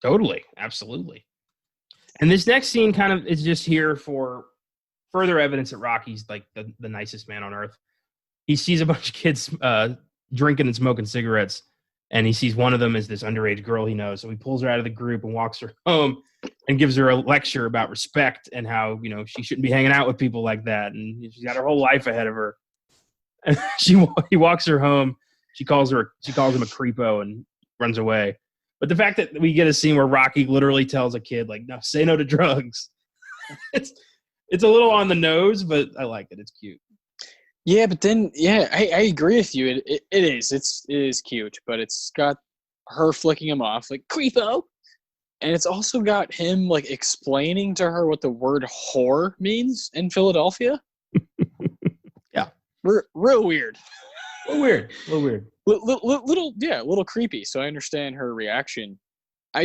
Speaker 2: Totally. Absolutely. And this next scene kind of is just here for further evidence that Rocky's like the nicest man on earth. He sees a bunch of kids drinking and smoking cigarettes, and he sees one of them is this underage girl he knows. So he pulls her out of the group and walks her home and gives her a lecture about respect and how, she shouldn't be hanging out with people like that. And she's got her whole life ahead of her. And he walks her home. She calls him a creepo and runs away. But the fact that we get a scene where Rocky literally tells a kid, like, no, say no to drugs. It's a little on the nose, but I like it. It's cute.
Speaker 1: Yeah, but then, I agree with you. It is cute, but it's got her flicking him off, like, creepo. And it's also got him, like, explaining to her what the word whore means in Philadelphia.
Speaker 2: Yeah.
Speaker 1: Real weird.
Speaker 2: A little weird.
Speaker 1: Little creepy. So I understand her reaction. I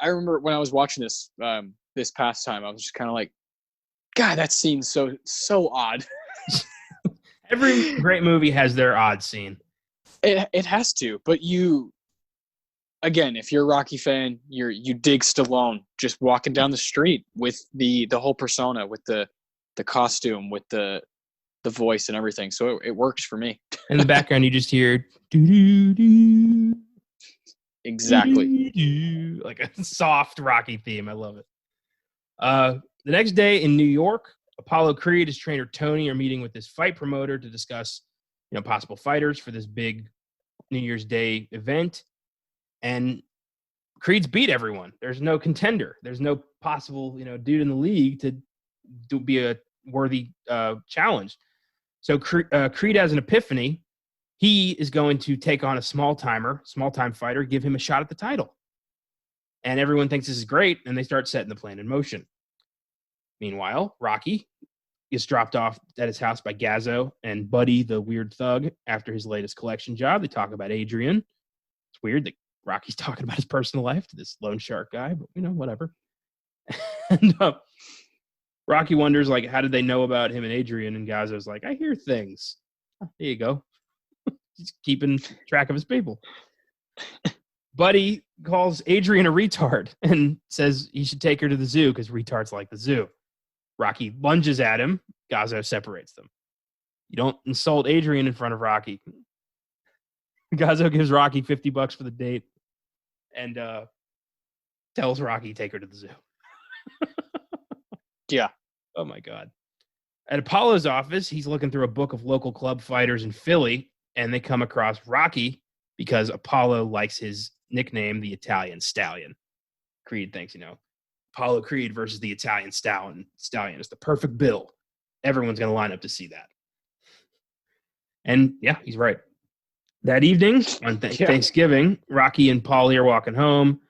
Speaker 1: remember when I was watching this this past time, I was just kind of like, God, that scene's so odd.
Speaker 2: Every great movie has their odd scene.
Speaker 1: It has to, but again, if you're a Rocky fan, you dig Stallone just walking down the street with the whole persona, with the costume, with the voice and everything. So it works for me.
Speaker 2: In the background, you just hear doo-doo-doo,
Speaker 1: exactly,
Speaker 2: doo-doo-doo, like a soft Rocky theme. I love it. The next day in New York, Apollo Creed, his trainer Tony, are meeting with his fight promoter to discuss, possible fighters for this big New Year's Day event. And Creed's beat everyone. There's no contender. There's no possible, dude in the league to be a worthy challenge. So Creed has an epiphany. He is going to take on a small-time fighter, give him a shot at the title. And everyone thinks this is great, and they start setting the plan in motion. Meanwhile, Rocky gets dropped off at his house by Gazzo and Buddy, the weird thug, after his latest collection job. They talk about Adrian. It's weird that Rocky's talking about his personal life to this loan shark guy, but, whatever. And Rocky wonders, like, how did they know about him and Adrian? And Gazzo's like, I hear things. There you go. He's keeping track of his people. Buddy calls Adrian a retard and says he should take her to the zoo because retards like the zoo. Rocky lunges at him. Gazzo separates them. You don't insult Adrian in front of Rocky. Gazzo gives Rocky $50 for the date and tells Rocky take her to the zoo.
Speaker 1: Yeah.
Speaker 2: Oh, my God. At Apollo's office, he's looking through a book of local club fighters in Philly, and they come across Rocky because Apollo likes his nickname, the Italian Stallion. Creed thinks, Apollo Creed versus the Italian Stallion is the perfect bill. Everyone's going to line up to see that. And, yeah, he's right. That evening on Thanksgiving, Rocky and Paulie are walking home.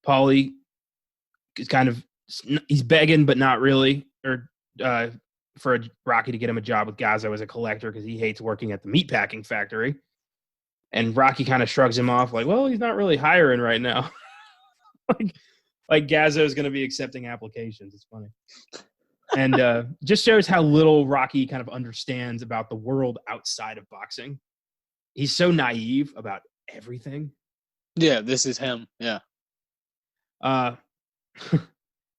Speaker 2: Paulie is he's begging, but not really, for Rocky to get him a job with Gazzo as a collector because he hates working at the meatpacking factory. And Rocky kind of shrugs him off like, well, he's not really hiring right now. like Gazzo is going to be accepting applications. It's funny. And just shows how little Rocky kind of understands about the world outside of boxing. He's so naive about everything.
Speaker 1: Yeah, this is him. Yeah.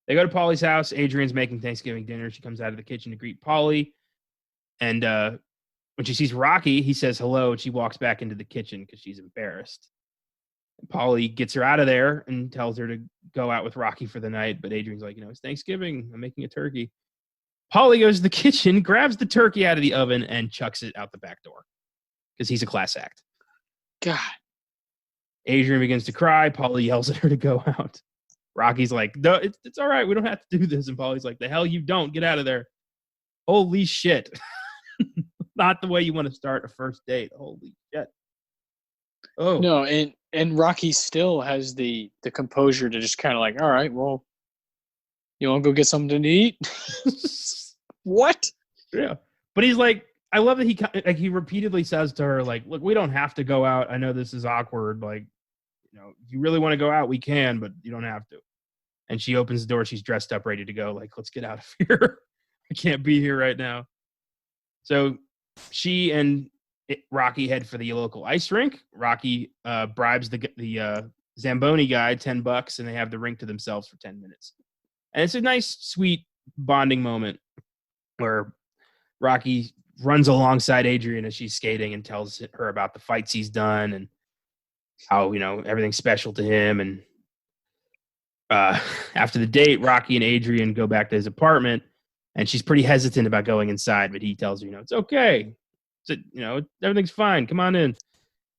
Speaker 2: They go to Paulie's house. Adrian's making Thanksgiving dinner. She comes out of the kitchen to greet Paulie. And when she sees Rocky, he says hello, and she walks back into the kitchen because she's embarrassed. And Paulie gets her out of there and tells her to go out with Rocky for the night. But Adrian's like, it's Thanksgiving. I'm making a turkey. Paulie goes to the kitchen, grabs the turkey out of the oven, and chucks it out the back door because he's a class act.
Speaker 1: God.
Speaker 2: Adrian begins to cry. Paulie yells at her to go out. Rocky's like, no, it's all right. We don't have to do this. And Paulie's like, the hell you don't. Get out of there. Holy shit. Not the way you want to start a first date. Holy shit. Oh.
Speaker 1: No, and Rocky still has the composure to just kind of like, all right, well, you want to go get something to eat? What?
Speaker 2: Yeah. But he's like, I love that he repeatedly says to her, like, look, we don't have to go out. I know this is awkward. Like, if you really want to go out, we can, but you don't have to. And she opens the door. She's dressed up, ready to go. Like, let's get out of here. I can't be here right now. So she and Rocky head for the local ice rink. Rocky bribes the Zamboni guy $10, and they have the rink to themselves for 10 minutes. And it's a nice, sweet bonding moment where Rocky runs alongside Adrian as she's skating and tells her about the fights he's done and how, everything's special to him. And after the date, Rocky and Adrian go back to his apartment, and she's pretty hesitant about going inside, but he tells her, it's okay. Everything's fine. Come on in.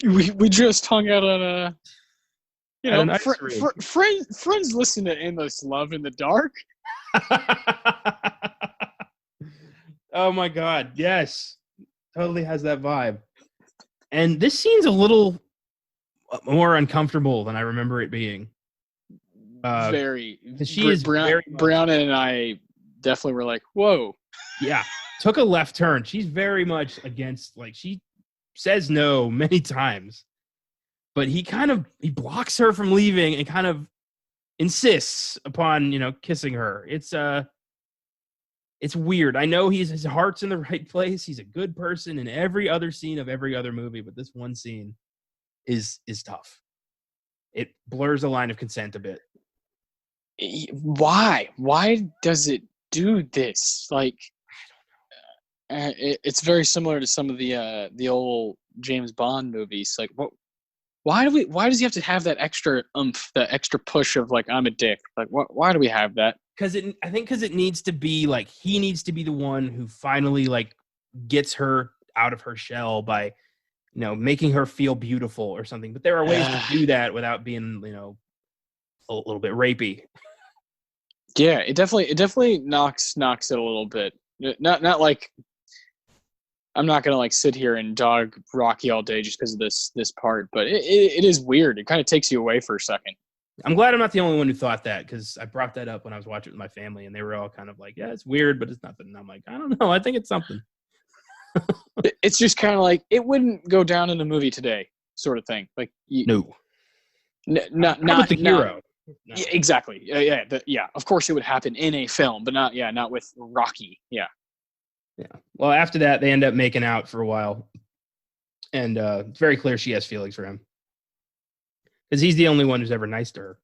Speaker 1: We just hung out on You
Speaker 2: At a
Speaker 1: know,
Speaker 2: nice rate.
Speaker 1: friends listen to Endless Love in the Dark.
Speaker 2: Oh my God. Yes. Totally has that vibe. And this scene's a little more uncomfortable than I remember it being.
Speaker 1: Very.
Speaker 2: She is very much,
Speaker 1: Brianna and I definitely were like, whoa.
Speaker 2: yeah, took a left turn. She's very much against, like, she says no many times, but he blocks her from leaving and kind of insists upon, kissing her. It's weird. I know his heart's in the right place. He's a good person in every other scene of every other movie, but this one scene is tough. It blurs the line of consent a bit.
Speaker 1: Why? Why does it do this? Like, it's very similar to some of the old James Bond movies. Like, what? Why does he have to have that extra oomph, that extra push of like, I'm a dick? Like, why do we have that?
Speaker 2: Because it needs to be like, he needs to be the one who finally like gets her out of her shell by, making her feel beautiful or something. But there are ways to do that without being, a little bit rapey.
Speaker 1: Yeah, it definitely knocks it a little bit. Not like, I'm not gonna like sit here and dog Rocky all day just because of this part, but it is weird. It kind of takes you away for a second.
Speaker 2: I'm glad I'm not the only one who thought that, because I brought that up when I was watching it with my family, and they were all kind of like, yeah, it's weird, but it's nothing. And I'm like, I don't know. I think it's something.
Speaker 1: It's just kind of like, it wouldn't go down in the movie today, sort of thing. Like,
Speaker 2: No.
Speaker 1: Not
Speaker 2: with the hero.
Speaker 1: No. Yeah, exactly. Yeah. Of course, it would happen in a film, but not with Rocky. Yeah.
Speaker 2: Yeah. Well, after that, they end up making out for a while, and it's very clear she has feelings for him, because he's the only one who's ever nice to her.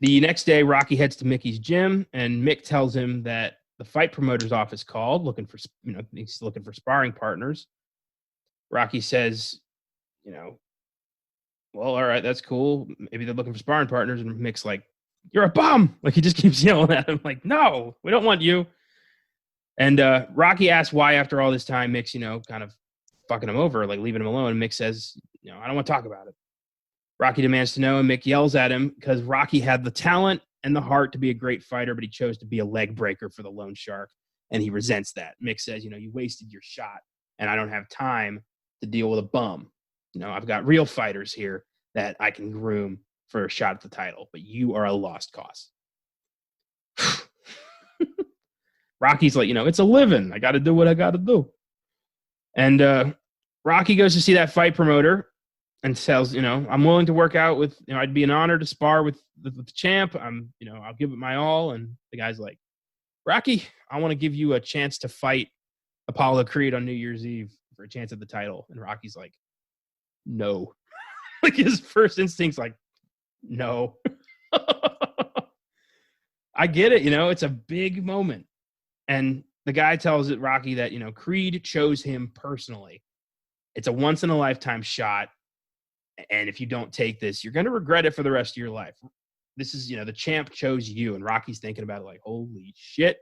Speaker 2: The next day, Rocky heads to Mickey's gym, and Mick tells him that the fight promoter's office called, he's looking for sparring partners. Rocky says, well, all right, that's cool. Maybe they're looking for sparring partners. And Mick's like, you're a bum. Like, he just keeps yelling at him, like, no, we don't want you. And Rocky asks why, after all this time, Mick's, kind of fucking him over, like leaving him alone. And Mick says, I don't want to talk about it. Rocky demands to know, and Mick yells at him because Rocky had the talent and the heart to be a great fighter, but he chose to be a leg breaker for the loan shark, and he resents that. Mick says, you wasted your shot, and I don't have time to deal with a bum. I've got real fighters here that I can groom for a shot at the title, but you are a lost cause. Rocky's like, it's a living. I got to do what I got to do. And Rocky goes to see that fight promoter and tells, I'm willing to work out with, I'd be an honor to spar with the champ. I'll give it my all. And the guy's like, Rocky, I want to give you a chance to fight Apollo Creed on New Year's Eve for a chance at the title. And Rocky's like, no. Like, his first instinct's like, no. I get it. It's a big moment. And the guy tells Rocky that, Creed chose him personally. It's a once in a lifetime shot. And if you don't take this, you're going to regret it for the rest of your life. This is, the champ chose you. And Rocky's thinking about it like, holy shit.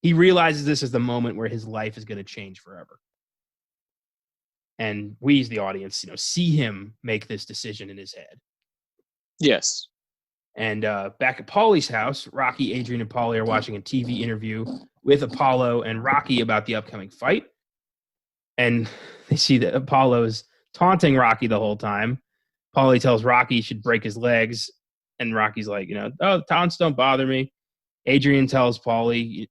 Speaker 2: He realizes this is the moment where his life is going to change forever. And we, as the audience, see him make this decision in his head.
Speaker 1: Yes.
Speaker 2: And back at Paulie's house, Rocky, Adrian, and Paulie are watching a TV interview with Apollo and Rocky about the upcoming fight. And they see that Apollo is taunting Rocky the whole time. Paulie tells Rocky he should break his legs. And Rocky's like, taunts don't bother me. Adrian tells Paulie,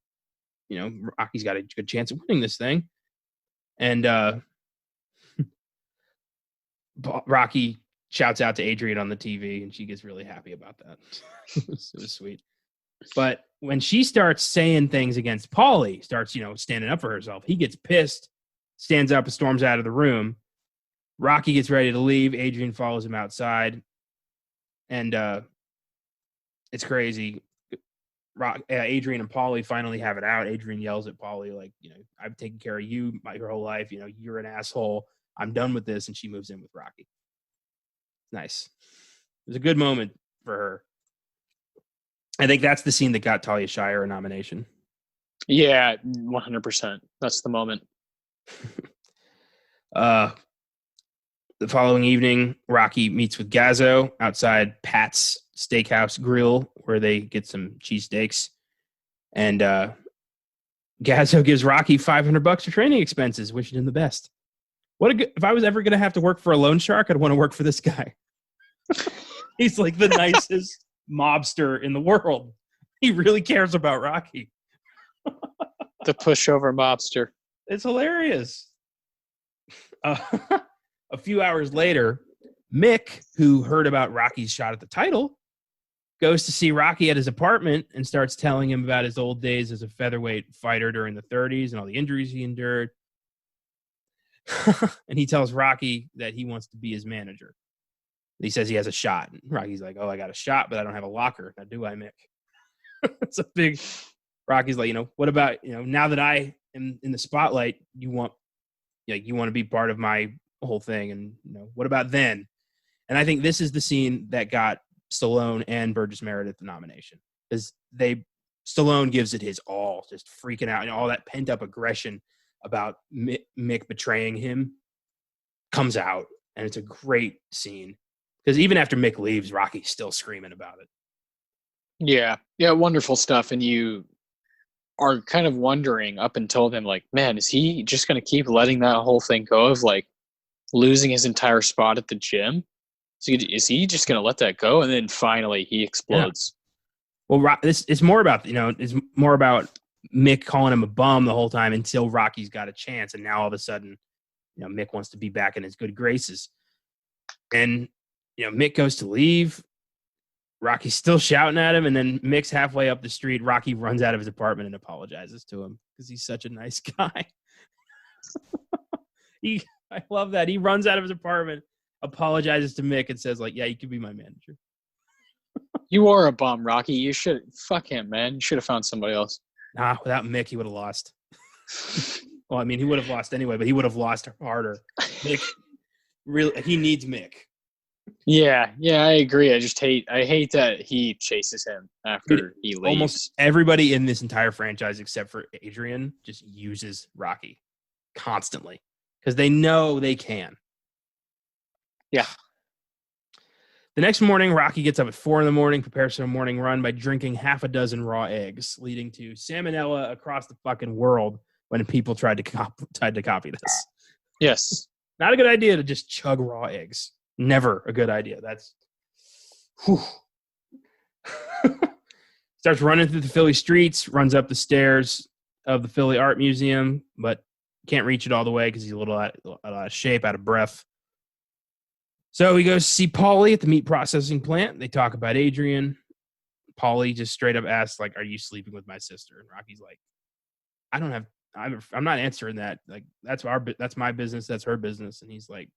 Speaker 2: Rocky's got a good chance of winning this thing. And Rocky shouts out to Adrian on the TV, and she gets really happy about that. It was sweet. But when she starts saying things against Paulie, starts, standing up for herself, he gets pissed, stands up and storms out of the room. Rocky gets ready to leave. Adrian follows him outside. And it's crazy. Adrian and Paulie finally have it out. Adrian yells at Paulie, like, I've taken care of you your whole life. You're an asshole. I'm done with this. And she moves in with Rocky. Nice. It was a good moment for her. I think that's the scene that got Talia Shire a nomination.
Speaker 1: Yeah, 100%. That's the moment.
Speaker 2: The following evening, Rocky meets with Gazzo outside Pat's Steakhouse Grill, where they get some cheesesteaks. And Gazzo gives Rocky $500 for training expenses, wishing him the best. If I was ever going to have to work for a loan shark, I'd want to work for this guy. He's like the nicest mobster in the world. He really cares about Rocky.
Speaker 1: The pushover mobster.
Speaker 2: It's hilarious. A few hours later, Mick, who heard about Rocky's shot at the title, goes to see Rocky at his apartment and starts telling him about his old days as a featherweight fighter during the 30s and all the injuries he endured. And he tells Rocky that he wants to be his manager. He says he has a shot. And Rocky's like, oh, I got a shot, but I don't have a locker. Now, do I, Mick? It's a big... Rocky's like, what about, now that I am in the spotlight, you want to be part of my whole thing, and what about then? And I think this is the scene that got Stallone and Burgess Meredith the nomination, because Stallone gives it his all, just freaking out, and all that pent up aggression about Mick betraying him comes out, and it's a great scene, because even after Mick leaves, Rocky's still screaming about it.
Speaker 1: Yeah, wonderful stuff. And you are kind of wondering up until then, like, man, is he just going to keep letting that whole thing go of like losing his entire spot at the gym? Is he just going to let that go? And then finally he explodes.
Speaker 2: Yeah. Well, it's more about, it's more about Mick calling him a bum the whole time until Rocky's got a chance. And now all of a sudden, Mick wants to be back in his good graces. And, Mick goes to leave. Rocky's still shouting at him. And then Mick's halfway up the street. Rocky runs out of his apartment and apologizes to him because he's such a nice guy. I love that. He runs out of his apartment, apologizes to Mick, and says, like, yeah, you can be my manager.
Speaker 1: You are a bum, Rocky. You should – fuck him, man. You should have found somebody else.
Speaker 2: Nah, without Mick, he would have lost. Well, I mean, he would have lost anyway, but he would have lost harder. Mick, really, he needs Mick.
Speaker 1: Yeah, I agree. I hate that he chases him after he leaves.
Speaker 2: Almost everybody in this entire franchise, except for Adrian, just uses Rocky constantly because they know they can.
Speaker 1: Yeah.
Speaker 2: The next morning, Rocky gets up at 4 a.m, prepares for a morning run by drinking half a dozen raw eggs, leading to salmonella across the fucking world when people tried to copy this.
Speaker 1: Yes.
Speaker 2: Not a good idea to just chug raw eggs. Never a good idea. That's starts running through the Philly streets, runs up the stairs of the Philly Art Museum, but can't reach it all the way because he's a little out of shape, out of breath. So he goes to see Paulie at the meat processing plant. They talk about Adrian. Paulie just straight up asks, like, are you sleeping with my sister? And Rocky's like, I'm not answering that. Like, that's my business. That's her business. And he's like,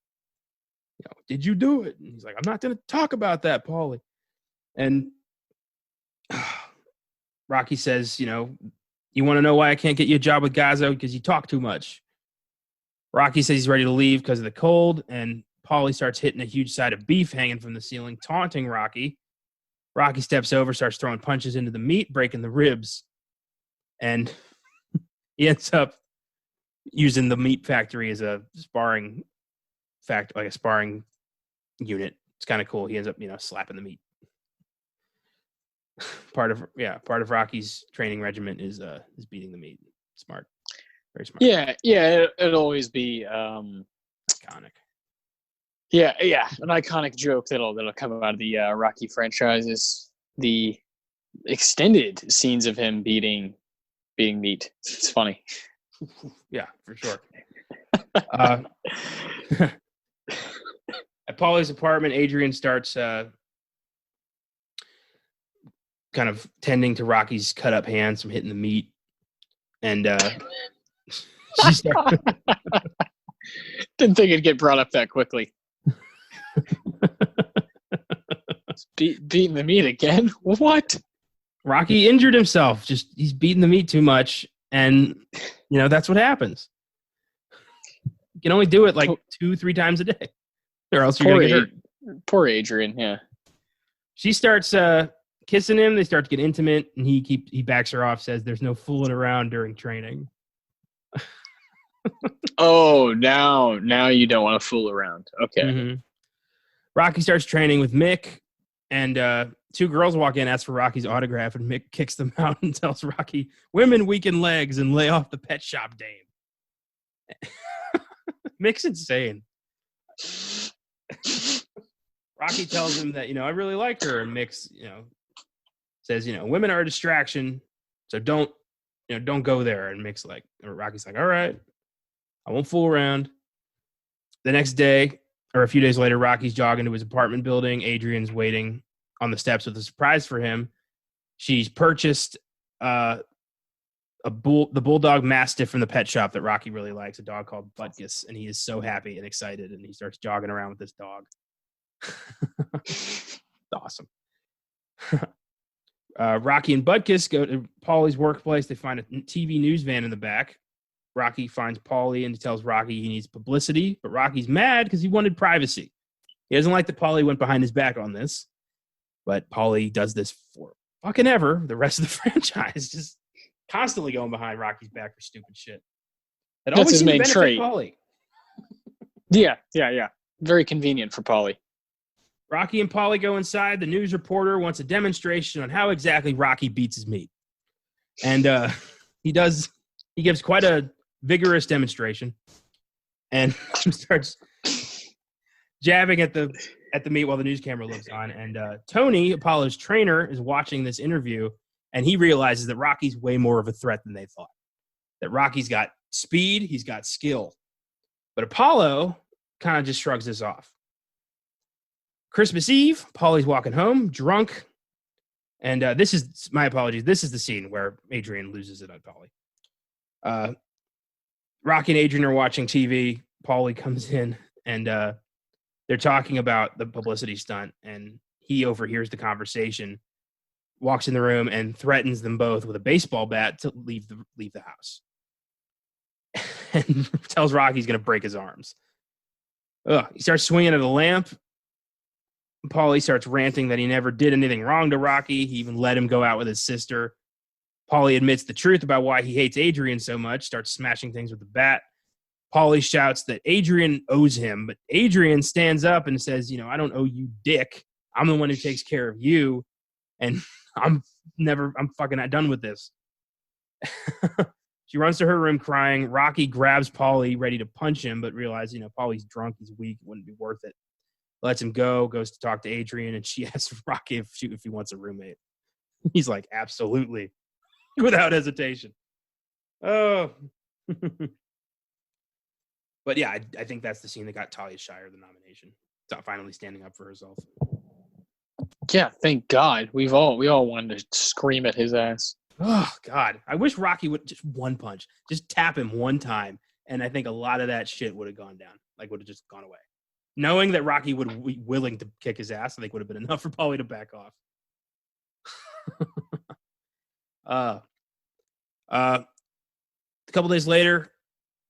Speaker 2: did you do it? And he's like, I'm not going to talk about that, Paulie. And Rocky says, you want to know why I can't get you a job with Gazzo? Because you talk too much. Rocky says he's ready to leave because of the cold. And Paulie starts hitting a huge side of beef hanging from the ceiling, taunting Rocky. Rocky steps over, starts throwing punches into the meat, breaking the ribs. And he ends up using the meat factory as a sparring unit. It's kind of cool. He ends up, slapping the meat. Part of Rocky's training regimen is beating the meat. Smart. Very smart.
Speaker 1: Yeah, it'll always be
Speaker 2: iconic.
Speaker 1: Yeah, an iconic joke that'll come out of the Rocky franchises. The extended scenes of him beating meat. It's funny.
Speaker 2: Yeah, for sure. At Paulie's apartment, Adrian starts kind of tending to Rocky's cut up hands from hitting the meat. And she starts...
Speaker 1: Didn't think it'd get brought up that quickly. Beating the meat again? What?
Speaker 2: Rocky injured himself. He's beating the meat too much. And, that's what happens. You can only do it like 2-3 times a day. Or else you're going to get hurt.
Speaker 1: Poor Adrian, yeah.
Speaker 2: She starts kissing him. They start to get intimate. And he backs her off, says there's no fooling around during training.
Speaker 1: Oh, now you don't want to fool around. Okay.
Speaker 2: Mm-hmm. Rocky starts training with Mick, and two girls walk in, ask for Rocky's autograph, and Mick kicks them out and tells Rocky, "Women weaken legs and lay off the pet shop dame." Mick's insane. Rocky tells him that, I really like her, and Mick's, says, women are a distraction, so don't go there. And Mick's like, or Rocky's like, all right, I won't fool around. The next day, or a few days later, Rocky's jogging to his apartment building. Adrian's waiting on the steps with a surprise for him. She's purchased the bulldog mastiff from the pet shop that Rocky really likes, a dog called Butkus, and he is so happy and excited, and he starts jogging around with this dog. Awesome. Rocky and Butkus go to Paulie's workplace. They find a TV news van in the back. Rocky finds Paulie and he tells Rocky he needs publicity, but Rocky's mad because he wanted privacy. He doesn't like that Paulie went behind his back on this, but Paulie does this for fucking ever. The rest of the franchise just constantly going behind Rocky's back for stupid shit.
Speaker 1: That's his main trait.
Speaker 2: Paulie.
Speaker 1: Yeah. Very convenient for Paulie.
Speaker 2: Rocky and Paulie go inside. The news reporter wants a demonstration on how exactly Rocky beats his meat. And he gives quite a vigorous demonstration and starts jabbing at the meat while the news camera looks on. And Tony, Apollo's trainer, is watching this interview, and he realizes that Rocky's way more of a threat than they thought. That Rocky's got speed, he's got skill. But Apollo kind of just shrugs this off. Christmas Eve, Paulie's walking home, drunk. And this is, my apologies, this is the scene where Adrian loses it on Paulie. Rocky and Adrian are watching TV. Paulie comes in, and they're talking about the publicity stunt, and he overhears the conversation, walks in the room, and threatens them both with a baseball bat to leave the house. And tells Rocky he's going to break his arms. He starts swinging at a lamp. Paulie starts ranting that he never did anything wrong to Rocky. He even let him go out with his sister. Paulie admits the truth about why he hates Adrian so much, starts smashing things with the bat. Paulie shouts that Adrian owes him, but Adrian stands up and says, I don't owe you dick. I'm the one who takes care of you, and I'm fucking not done with this. She runs to her room crying. Rocky grabs Paulie, ready to punch him, but realizes, Paulie's drunk, he's weak, it wouldn't be worth it. Lets him go, goes to talk to Adrian, and she asks Rocky if he wants a roommate. He's like, absolutely. Without hesitation. Oh. But yeah, I think that's the scene that got Talia Shire the nomination. Finally standing up for herself.
Speaker 1: Yeah, thank God. We all wanted to scream at his ass.
Speaker 2: Oh, God. I wish Rocky would just one punch. Just tap him one time, and I think a lot of that shit would have gone down. Would have just gone away. Knowing that Rocky would be willing to kick his ass, I think would have been enough for Paulie to back off. A couple days later,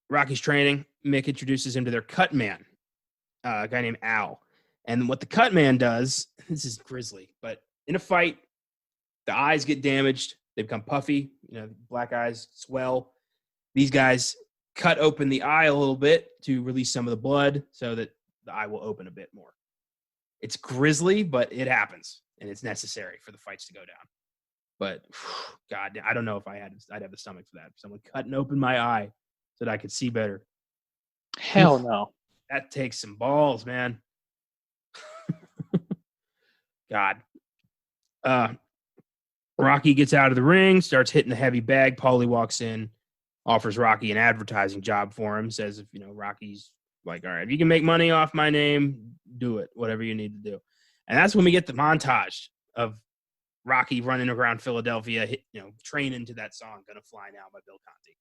Speaker 2: Rocky's training. Mick introduces him to their cut man, a guy named Al. And what the cut man does, this is grisly, but in a fight, the eyes get damaged. They become puffy, black eyes swell. These guys cut open the eye a little bit to release some of the blood so that the eye will open a bit more. It's grisly, but it happens, and it's necessary for the fights to go down. But God, I don't know if I'd have the stomach for that. Someone cutting open my eye so that I could see better.
Speaker 1: Hell no.
Speaker 2: That takes some balls, man. God. Rocky gets out of the ring, starts hitting the heavy bag. Paulie walks in, offers Rocky an advertising job for him, says if, Rocky's like, all right, if you can make money off my name, do it, whatever you need to do. And that's when we get the montage of Rocky running around Philadelphia, training to that song, Gonna Fly Now by Bill Conti.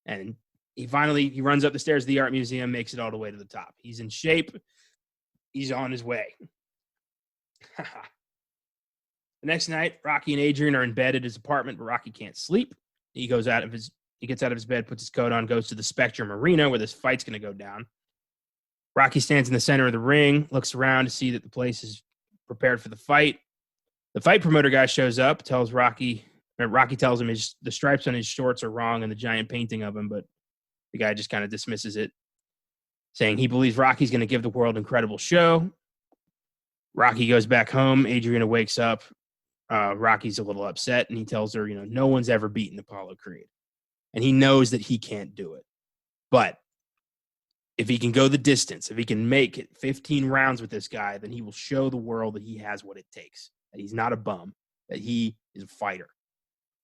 Speaker 2: And he runs up the stairs of the art museum, makes it all the way to the top. He's in shape. He's on his way. The next night, Rocky and Adrian are in bed at his apartment, but Rocky can't sleep. He gets out of his bed, puts his coat on, goes to the Spectrum Arena where this fight's going to go down. Rocky stands in the center of the ring, looks around to see that the place is prepared for the fight. The fight promoter guy shows up, tells Rocky tells him the stripes on his shorts are wrong and the giant painting of him, but The guy just kind of dismisses it, saying he believes Rocky's going to give the world an incredible show. Rocky goes back home. Adriana wakes up. Rocky's a little upset, and he tells her, no one's ever beaten Apollo Creed. And he knows that he can't do it. But if he can go the distance, if he can make it 15 rounds with this guy, then he will show the world that he has what it takes, that he's not a bum, that he is a fighter.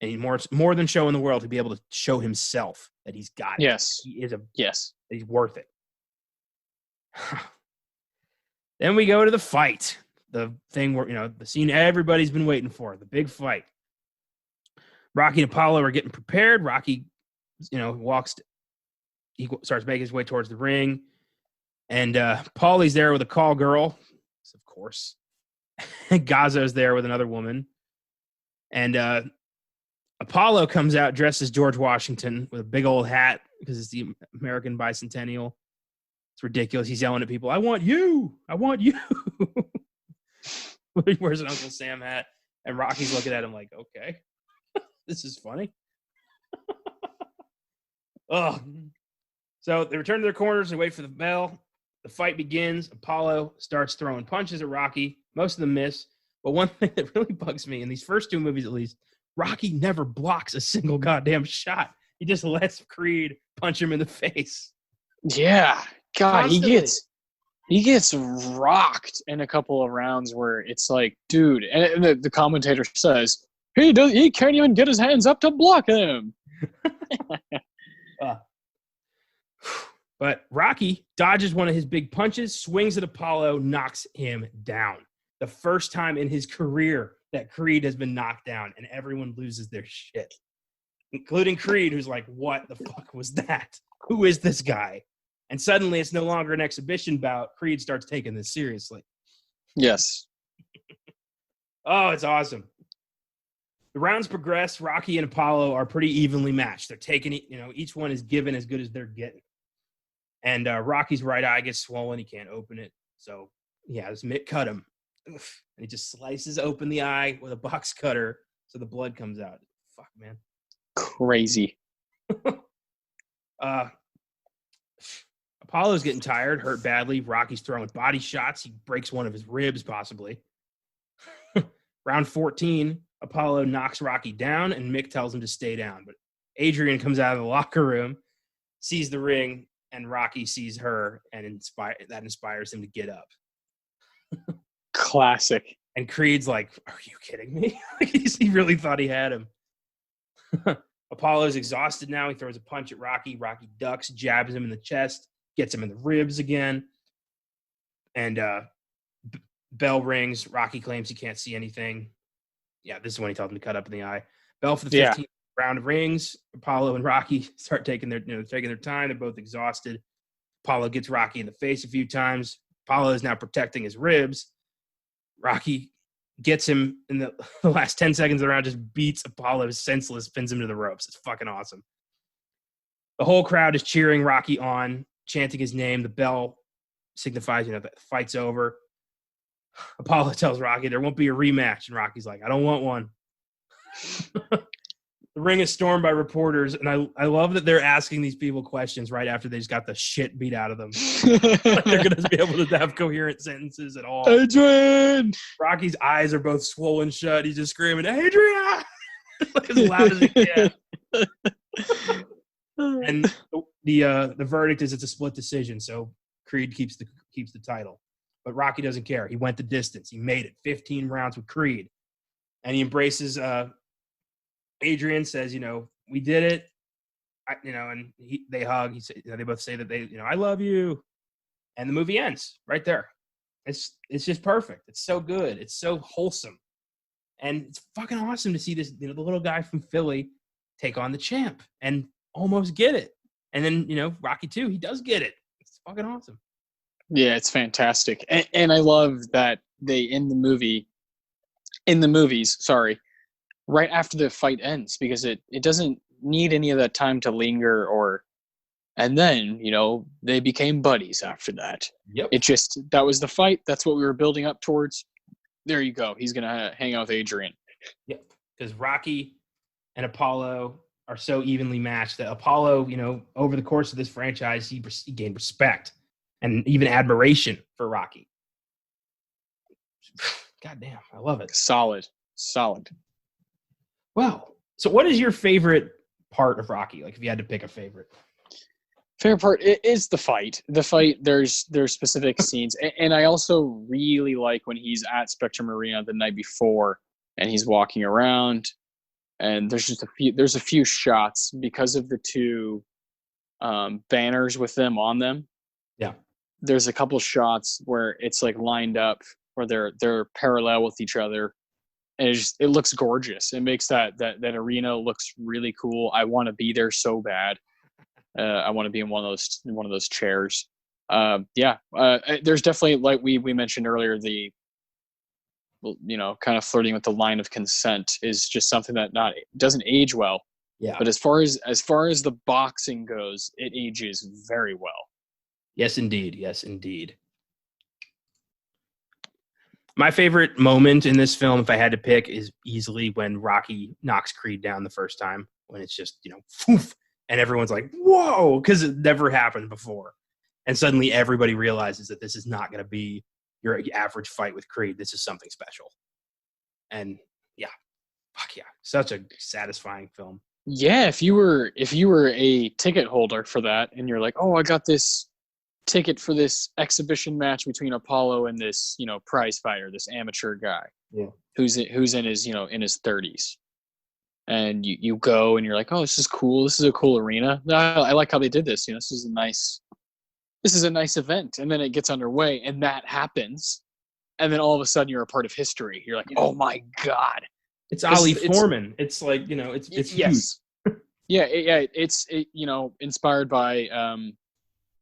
Speaker 2: And he's more than showing the world to be able to show himself that he's got it.
Speaker 1: Yes.
Speaker 2: He is
Speaker 1: yes.
Speaker 2: He's worth it. Then we go to the fight. The thing where, the scene everybody's been waiting for, the big fight. Rocky and Apollo are getting prepared. Rocky, he starts making his way towards the ring. And Paulie's there with a call girl, of course. Gazzo's there with another woman. And Apollo comes out dressed as George Washington with a big old hat because it's the American bicentennial. It's ridiculous. He's yelling at people, I want you. I want you. He wears an Uncle Sam hat. And Rocky's looking at him like, okay, this is funny. Oh. So they return to their corners and wait for the bell. The fight begins. Apollo starts throwing punches at Rocky. Most of them miss. But one thing that really bugs me, in these first two movies at least, Rocky never blocks a single goddamn shot. He just lets Creed punch him in the face.
Speaker 1: Yeah. God,
Speaker 2: Constantly.
Speaker 1: he gets rocked in a couple of rounds where it's like, dude, and the commentator says, he can't even get his hands up to block him.
Speaker 2: But Rocky dodges one of his big punches, swings at Apollo, knocks him down. The first time in his career that Creed has been knocked down, and everyone loses their shit, including Creed, who's like, what the fuck was that? Who is this guy? And suddenly it's no longer an exhibition bout. Creed starts taking this seriously.
Speaker 1: Yes.
Speaker 2: Oh, it's awesome. The rounds progress. Rocky and Apollo are pretty evenly matched. They're taking, each one is given as good as they're getting. And Rocky's right eye gets swollen. He can't open it. So, this Mick cut him. And he just slices open the eye with a box cutter so the blood comes out. Fuck, man.
Speaker 1: Crazy.
Speaker 2: Apollo's getting tired, hurt badly. Rocky's throwing body shots. He breaks one of his ribs, possibly. Round 14, Apollo knocks Rocky down, and Mick tells him to stay down. But Adrian comes out of the locker room, sees the ring, and Rocky sees her, and that inspires him to get up.
Speaker 1: Classic.
Speaker 2: And Creed's like, are you kidding me? He really thought he had him. Apollo's exhausted now. He throws a punch at Rocky. Rocky ducks, jabs him in the chest, gets him in the ribs again. And bell rings. Rocky claims he can't see anything. Yeah, this is when he tells him to cut up in the eye. Bell for the 15th round of rings. Apollo and Rocky start taking their time. They're both exhausted. Apollo gets Rocky in the face a few times. Apollo is now protecting his ribs. Rocky gets him in the last 10 seconds of the round, just beats Apollo senseless, pins him to the ropes. It's fucking awesome. The whole crowd is cheering Rocky on, chanting his name. The bell signifies, the fight's over. Apollo tells Rocky there won't be a rematch, and Rocky's like, I don't want one. The ring is stormed by reporters, and I love that they're asking these people questions right after they just got the shit beat out of them. Like they're going to be able to have coherent sentences at all.
Speaker 1: Adrian!
Speaker 2: Rocky's eyes are both swollen shut. He's just screaming, Adrian! Like as loud as he can. And the verdict is it's a split decision, so Creed keeps the title. But Rocky doesn't care. He went the distance. He made it 15 rounds with Creed. And he embraces Adrian, says, we did it. And they hug. They both say that I love you. And the movie ends right there. It's just perfect. It's so good. It's so wholesome. And it's fucking awesome to see this, the little guy from Philly take on the champ and almost get it. And then, Rocky 2, he does get it. It's fucking awesome.
Speaker 1: Yeah, it's fantastic. And I love that they, in the movies, right after the fight ends, because it doesn't need any of that time to linger and then, they became buddies after that.
Speaker 2: Yep.
Speaker 1: That was the fight. That's what we were building up towards. There you go. He's going to hang out with Adrian.
Speaker 2: Yep. Because Rocky and Apollo are so evenly matched that Apollo, over the course of this franchise, he gained respect and even admiration for Rocky. God damn, I love it.
Speaker 1: Solid.
Speaker 2: Wow. So what is your favorite part of Rocky? Like if you had to pick a favorite.
Speaker 1: Favorite part is the fight. There's specific scenes, and I also really like when he's at Spectrum Arena the night before, and he's walking around, and there's a few shots because of the two banners with them on them.
Speaker 2: Yeah.
Speaker 1: There's a couple shots where it's like lined up, where they're parallel with each other, and it looks gorgeous. It makes that arena looks really cool. I want to be there so bad. I want to be in one of those chairs. There's definitely, like we mentioned earlier, the kind of flirting with the line of consent is just something that doesn't age well.
Speaker 2: Yeah.
Speaker 1: But as far as the boxing goes, it ages very well.
Speaker 2: Yes, indeed. Yes, indeed. My favorite moment in this film, if I had to pick, is easily when Rocky knocks Creed down the first time, when it's just, poof, and everyone's like, whoa, because it never happened before. And suddenly everybody realizes that this is not going to be your average fight with Creed. This is something special. And yeah, fuck yeah, such a satisfying film.
Speaker 1: Yeah, if you were a ticket holder for that, and you're like, oh, I got this ticket for this exhibition match between Apollo and this, prize fighter, this amateur guy, who's in his, in his 30s, and you go and you're like, oh, this is cool. This is a cool arena. I like how they did this. This is a nice event, and then it gets underway, and that happens, and then all of a sudden you're a part of history. You're like, oh my god,
Speaker 2: it's Ali Foreman. It's like it's
Speaker 1: yes, it's inspired by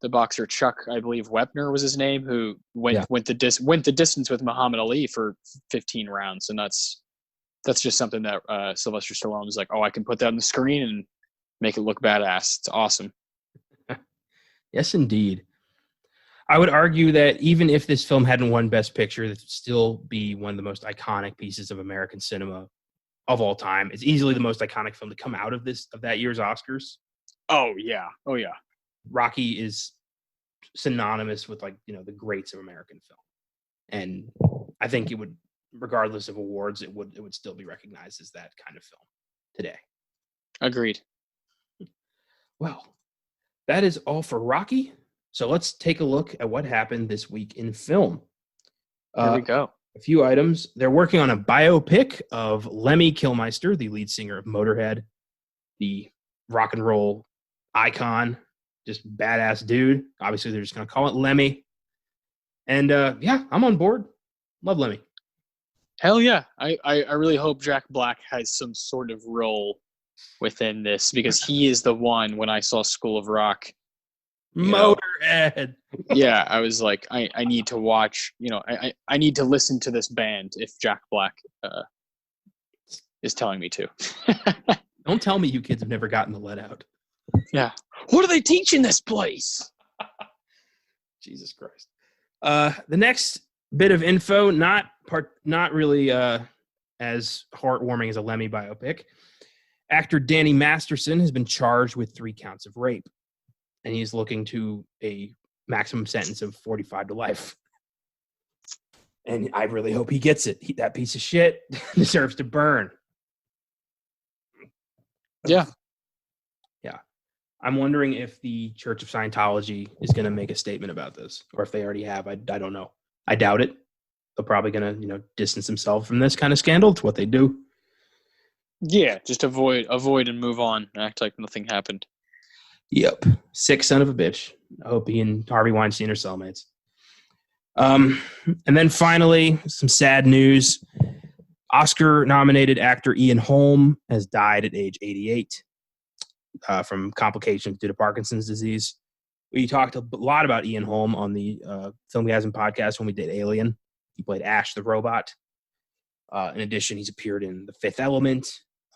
Speaker 1: the boxer Chuck, I believe Wepner was his name, who went the distance with Muhammad Ali for 15 rounds, and that's just something that Sylvester Stallone is like, oh, I can put that on the screen and make it look badass. It's awesome.
Speaker 2: Yes, indeed. I would argue that even if this film hadn't won Best Picture, it would still be one of the most iconic pieces of American cinema of all time. It's easily the most iconic film to come out of that year's Oscars.
Speaker 1: Oh yeah.
Speaker 2: Rocky is synonymous with the greats of American film. And I think it would, regardless of awards, it would still be recognized as that kind of film today.
Speaker 1: Agreed.
Speaker 2: Well, that is all for Rocky. So let's take a look at what happened this week in film.
Speaker 1: Here we go.
Speaker 2: A few items. They're working on a biopic of Lemmy Kilmister, the lead singer of Motorhead, the rock and roll icon, just badass dude. Obviously, they're just going to call it Lemmy. And I'm on board. Love Lemmy.
Speaker 1: Hell yeah. I really hope Jack Black has some sort of role within this, because he is the one, when I saw School of Rock,
Speaker 2: Motorhead.
Speaker 1: Yeah, I was like, I need to watch, I need to listen to this band if Jack Black is telling me to.
Speaker 2: Don't tell me you kids have never gotten the let out.
Speaker 1: Yeah. What do they teach in this place?
Speaker 2: Jesus Christ. The next bit of info, not really as heartwarming as a Lemmy biopic. Actor Danny Masterson has been charged with 3 counts of rape, and he's looking to a maximum sentence of 45 to life. And I really hope he gets it. That piece of shit deserves to burn.
Speaker 1: Yeah.
Speaker 2: Yeah. I'm wondering if the Church of Scientology is going to make a statement about this, or if they already have. I don't know. I doubt it. They're probably going to, distance themselves from this kind of scandal. It's what they do.
Speaker 1: Yeah, just avoid and move on. Act like nothing happened.
Speaker 2: Yep. Sick son of a bitch. I hope he and Harvey Weinstein are cellmates. And then finally, some sad news. Oscar-nominated actor Ian Holm has died at age 88 from complications due to Parkinson's disease. We talked a lot about Ian Holm on the Filmgazm podcast when we did Alien. He played Ash the robot. In addition, he's appeared in The Fifth Element.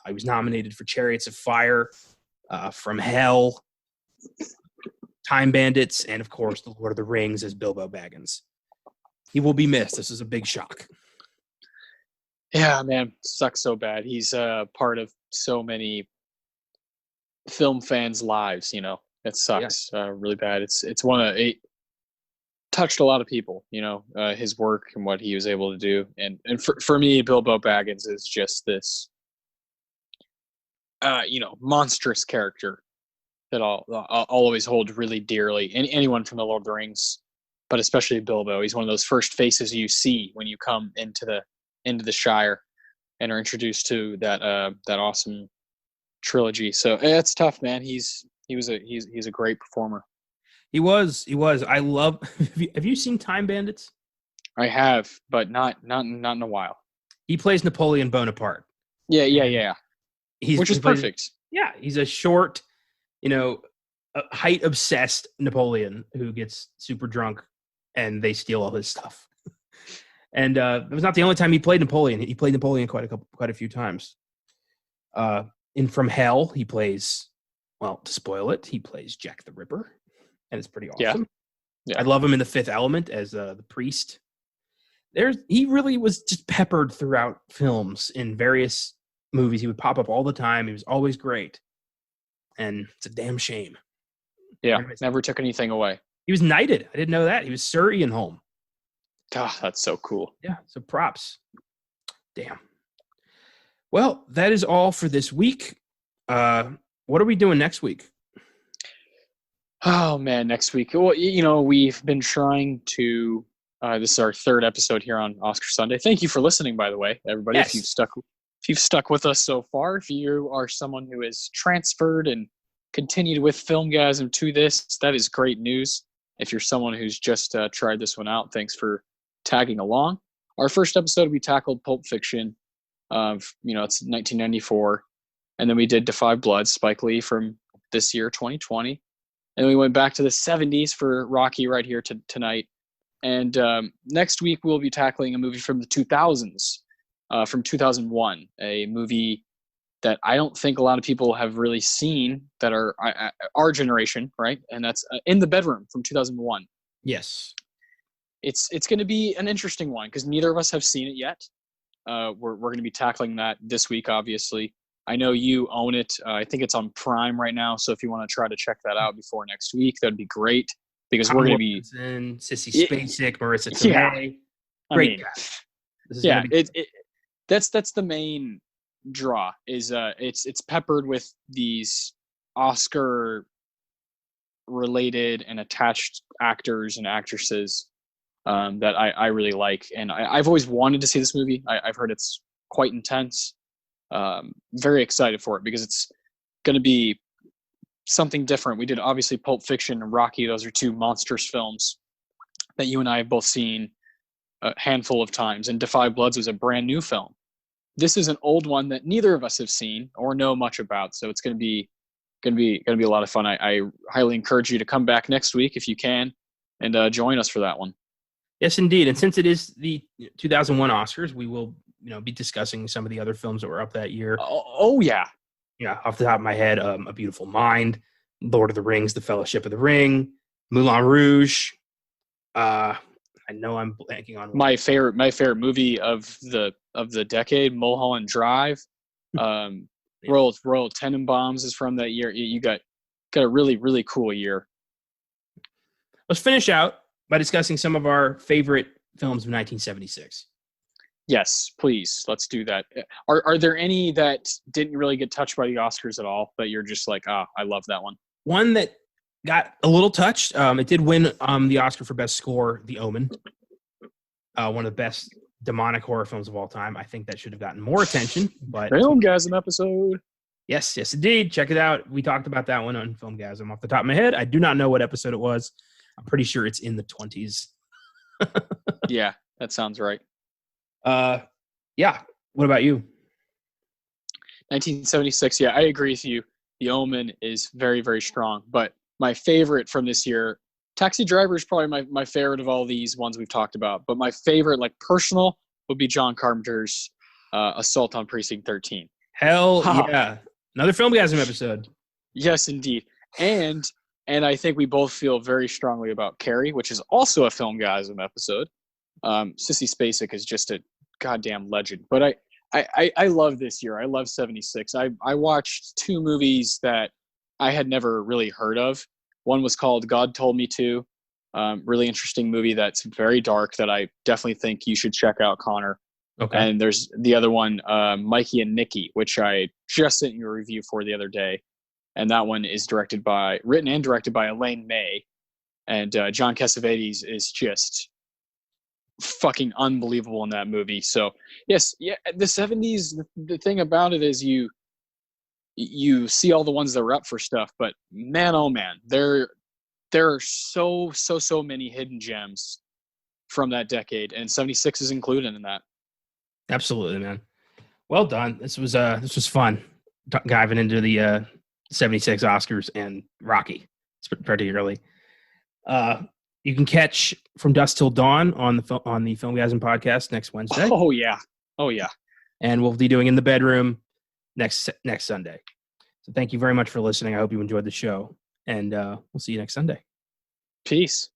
Speaker 2: He was nominated for Chariots of Fire, From Hell, Time Bandits, and of course, The Lord of the Rings as Bilbo Baggins. He will be missed. This is a big shock.
Speaker 1: Yeah, man, sucks so bad. He's part of so many film fans' lives. It
Speaker 2: Yeah.
Speaker 1: sucks really bad. It's it touched a lot of people. His work and what he was able to do, and for me, Bilbo Baggins is just this monstrous character that I'll always hold really dearly. And anyone from the Lord of the Rings, but especially Bilbo, he's one of those first faces you see when you come into the Shire and are introduced to that awesome trilogy. So it's tough, man. He's a great performer.
Speaker 2: He was. I love. Have you seen Time Bandits?
Speaker 1: I have, but not in a while.
Speaker 2: He plays Napoleon Bonaparte.
Speaker 1: Yeah. Which is perfect.
Speaker 2: Yeah, he's a short, height obsessed Napoleon who gets super drunk, and they steal all his stuff. And it was not the only time he played Napoleon. He played Napoleon quite a few times. In From Hell, he plays. Well, to spoil it, he plays Jack the Ripper, and it's pretty awesome. Yeah. I love him in The Fifth Element as the priest. He really was just peppered throughout films in various movies. He would pop up all the time. He was always great, and it's a damn shame.
Speaker 1: Yeah, never took anything away.
Speaker 2: He was knighted. I didn't know that. He was Sir Ian Holm.
Speaker 1: God, that's so cool.
Speaker 2: Yeah, so props. Damn. Well, that is all for this week. What are we doing next week?
Speaker 1: Oh man, next week. Well, we've been trying to. This is our third episode here on Oscar Sunday. Thank you for listening, by the way, everybody.
Speaker 2: Yes.
Speaker 1: If you've stuck with us so far, if you are someone who has transferred and continued with Filmgazm to this, that is great news. If you're someone who's just tried this one out, thanks for tagging along. Our first episode, we tackled Pulp Fiction. It's 1994. And then we did Defy Blood, Spike Lee from this year, 2020. And we went back to the 70s for Rocky right here tonight. And next week, we'll be tackling a movie from the 2000s, from 2001, a movie that I don't think a lot of people have really seen that are our generation, right? And that's In the Bedroom from 2001.
Speaker 2: Yes.
Speaker 1: It's going to be an interesting one because neither of us have seen it yet. We're going to be tackling that this week, obviously. I know you own it. I think it's on Prime right now. So if you want to try to check that out before next week, that'd be great because we're going to be
Speaker 2: Sissy Spacek, Marissa Tomei. Great cast.
Speaker 1: That's the main draw. Is it's peppered with these Oscar related and attached actors and actresses that I really like, and I've always wanted to see this movie. I've heard it's quite intense. Very excited for it because it's going to be something different. We did obviously Pulp Fiction and Rocky. Those are two monstrous films that you and I have both seen a handful of times. And Defy Bloods was a brand new film. This is an old one that neither of us have seen or know much about. So it's going to be a lot of fun. I highly encourage you to come back next week if you can and join us for that one.
Speaker 2: Yes, indeed. And since it is the 2001 Oscars, we will be discussing some of the other films that were up that year.
Speaker 1: Oh yeah.
Speaker 2: Yeah, off the top of my head, A Beautiful Mind, Lord of the Rings, The Fellowship of the Ring, Moulin Rouge. I know I'm blanking on one.
Speaker 1: My favorite movie of the decade, Mulholland Drive. Yeah. Royal Tenenbaums is from that year. You got a really, really cool year.
Speaker 2: Let's finish out by discussing some of our favorite films of 1976.
Speaker 1: Yes, please. Let's do that. Are there any that didn't really get touched by the Oscars at all, but you're just like, I love that one?
Speaker 2: One that got a little touched. It did win the Oscar for Best Score, The Omen. One of the best demonic horror films of all time. I think that should have gotten more attention. But
Speaker 1: Filmgazm episode.
Speaker 2: Yes, indeed. Check it out. We talked about that one on Filmgazm. Off the top of my head, I do not know what episode it was. I'm pretty sure it's in the 20s.
Speaker 1: Yeah, that sounds right.
Speaker 2: Yeah. What about you?
Speaker 1: 1976. Yeah, I agree with you. The Omen is very, very strong. But my favorite from this year, Taxi Driver is probably my favorite of all these ones we've talked about. But my favorite, like personal, would be John Carpenter's Assault on Precinct 13.
Speaker 2: Hell yeah. Another Filmgazm episode.
Speaker 1: Yes, indeed. And I think we both feel very strongly about Carrie, which is also a Filmgazm episode. Sissy Spacek is just a goddamn legend. But I love this year. I love 76. I watched two movies that I had never really heard of. One was called God Told Me To. Really interesting movie that's very dark that I definitely think you should check out, Connor.
Speaker 2: Okay.
Speaker 1: And there's the other one, Mikey and Nikki, which I just sent you a review for the other day. And that one is written and directed by Elaine May. And John Cassavetes is just fucking unbelievable in that movie. So yes, yeah, the 70s, the thing about it is you see all the ones that were up for stuff, but man, oh man, there are so many hidden gems from that decade, and 76 is included in that.
Speaker 2: Absolutely, man. Well done. This was fun diving into the 76 Oscars and Rocky particularly. You can catch From Dusk Till Dawn on the Filmgazm podcast next Wednesday.
Speaker 1: Oh yeah.
Speaker 2: And we'll be doing In the Bedroom next Sunday. So thank you very much for listening. I hope you enjoyed the show, and we'll see you next Sunday.
Speaker 1: Peace.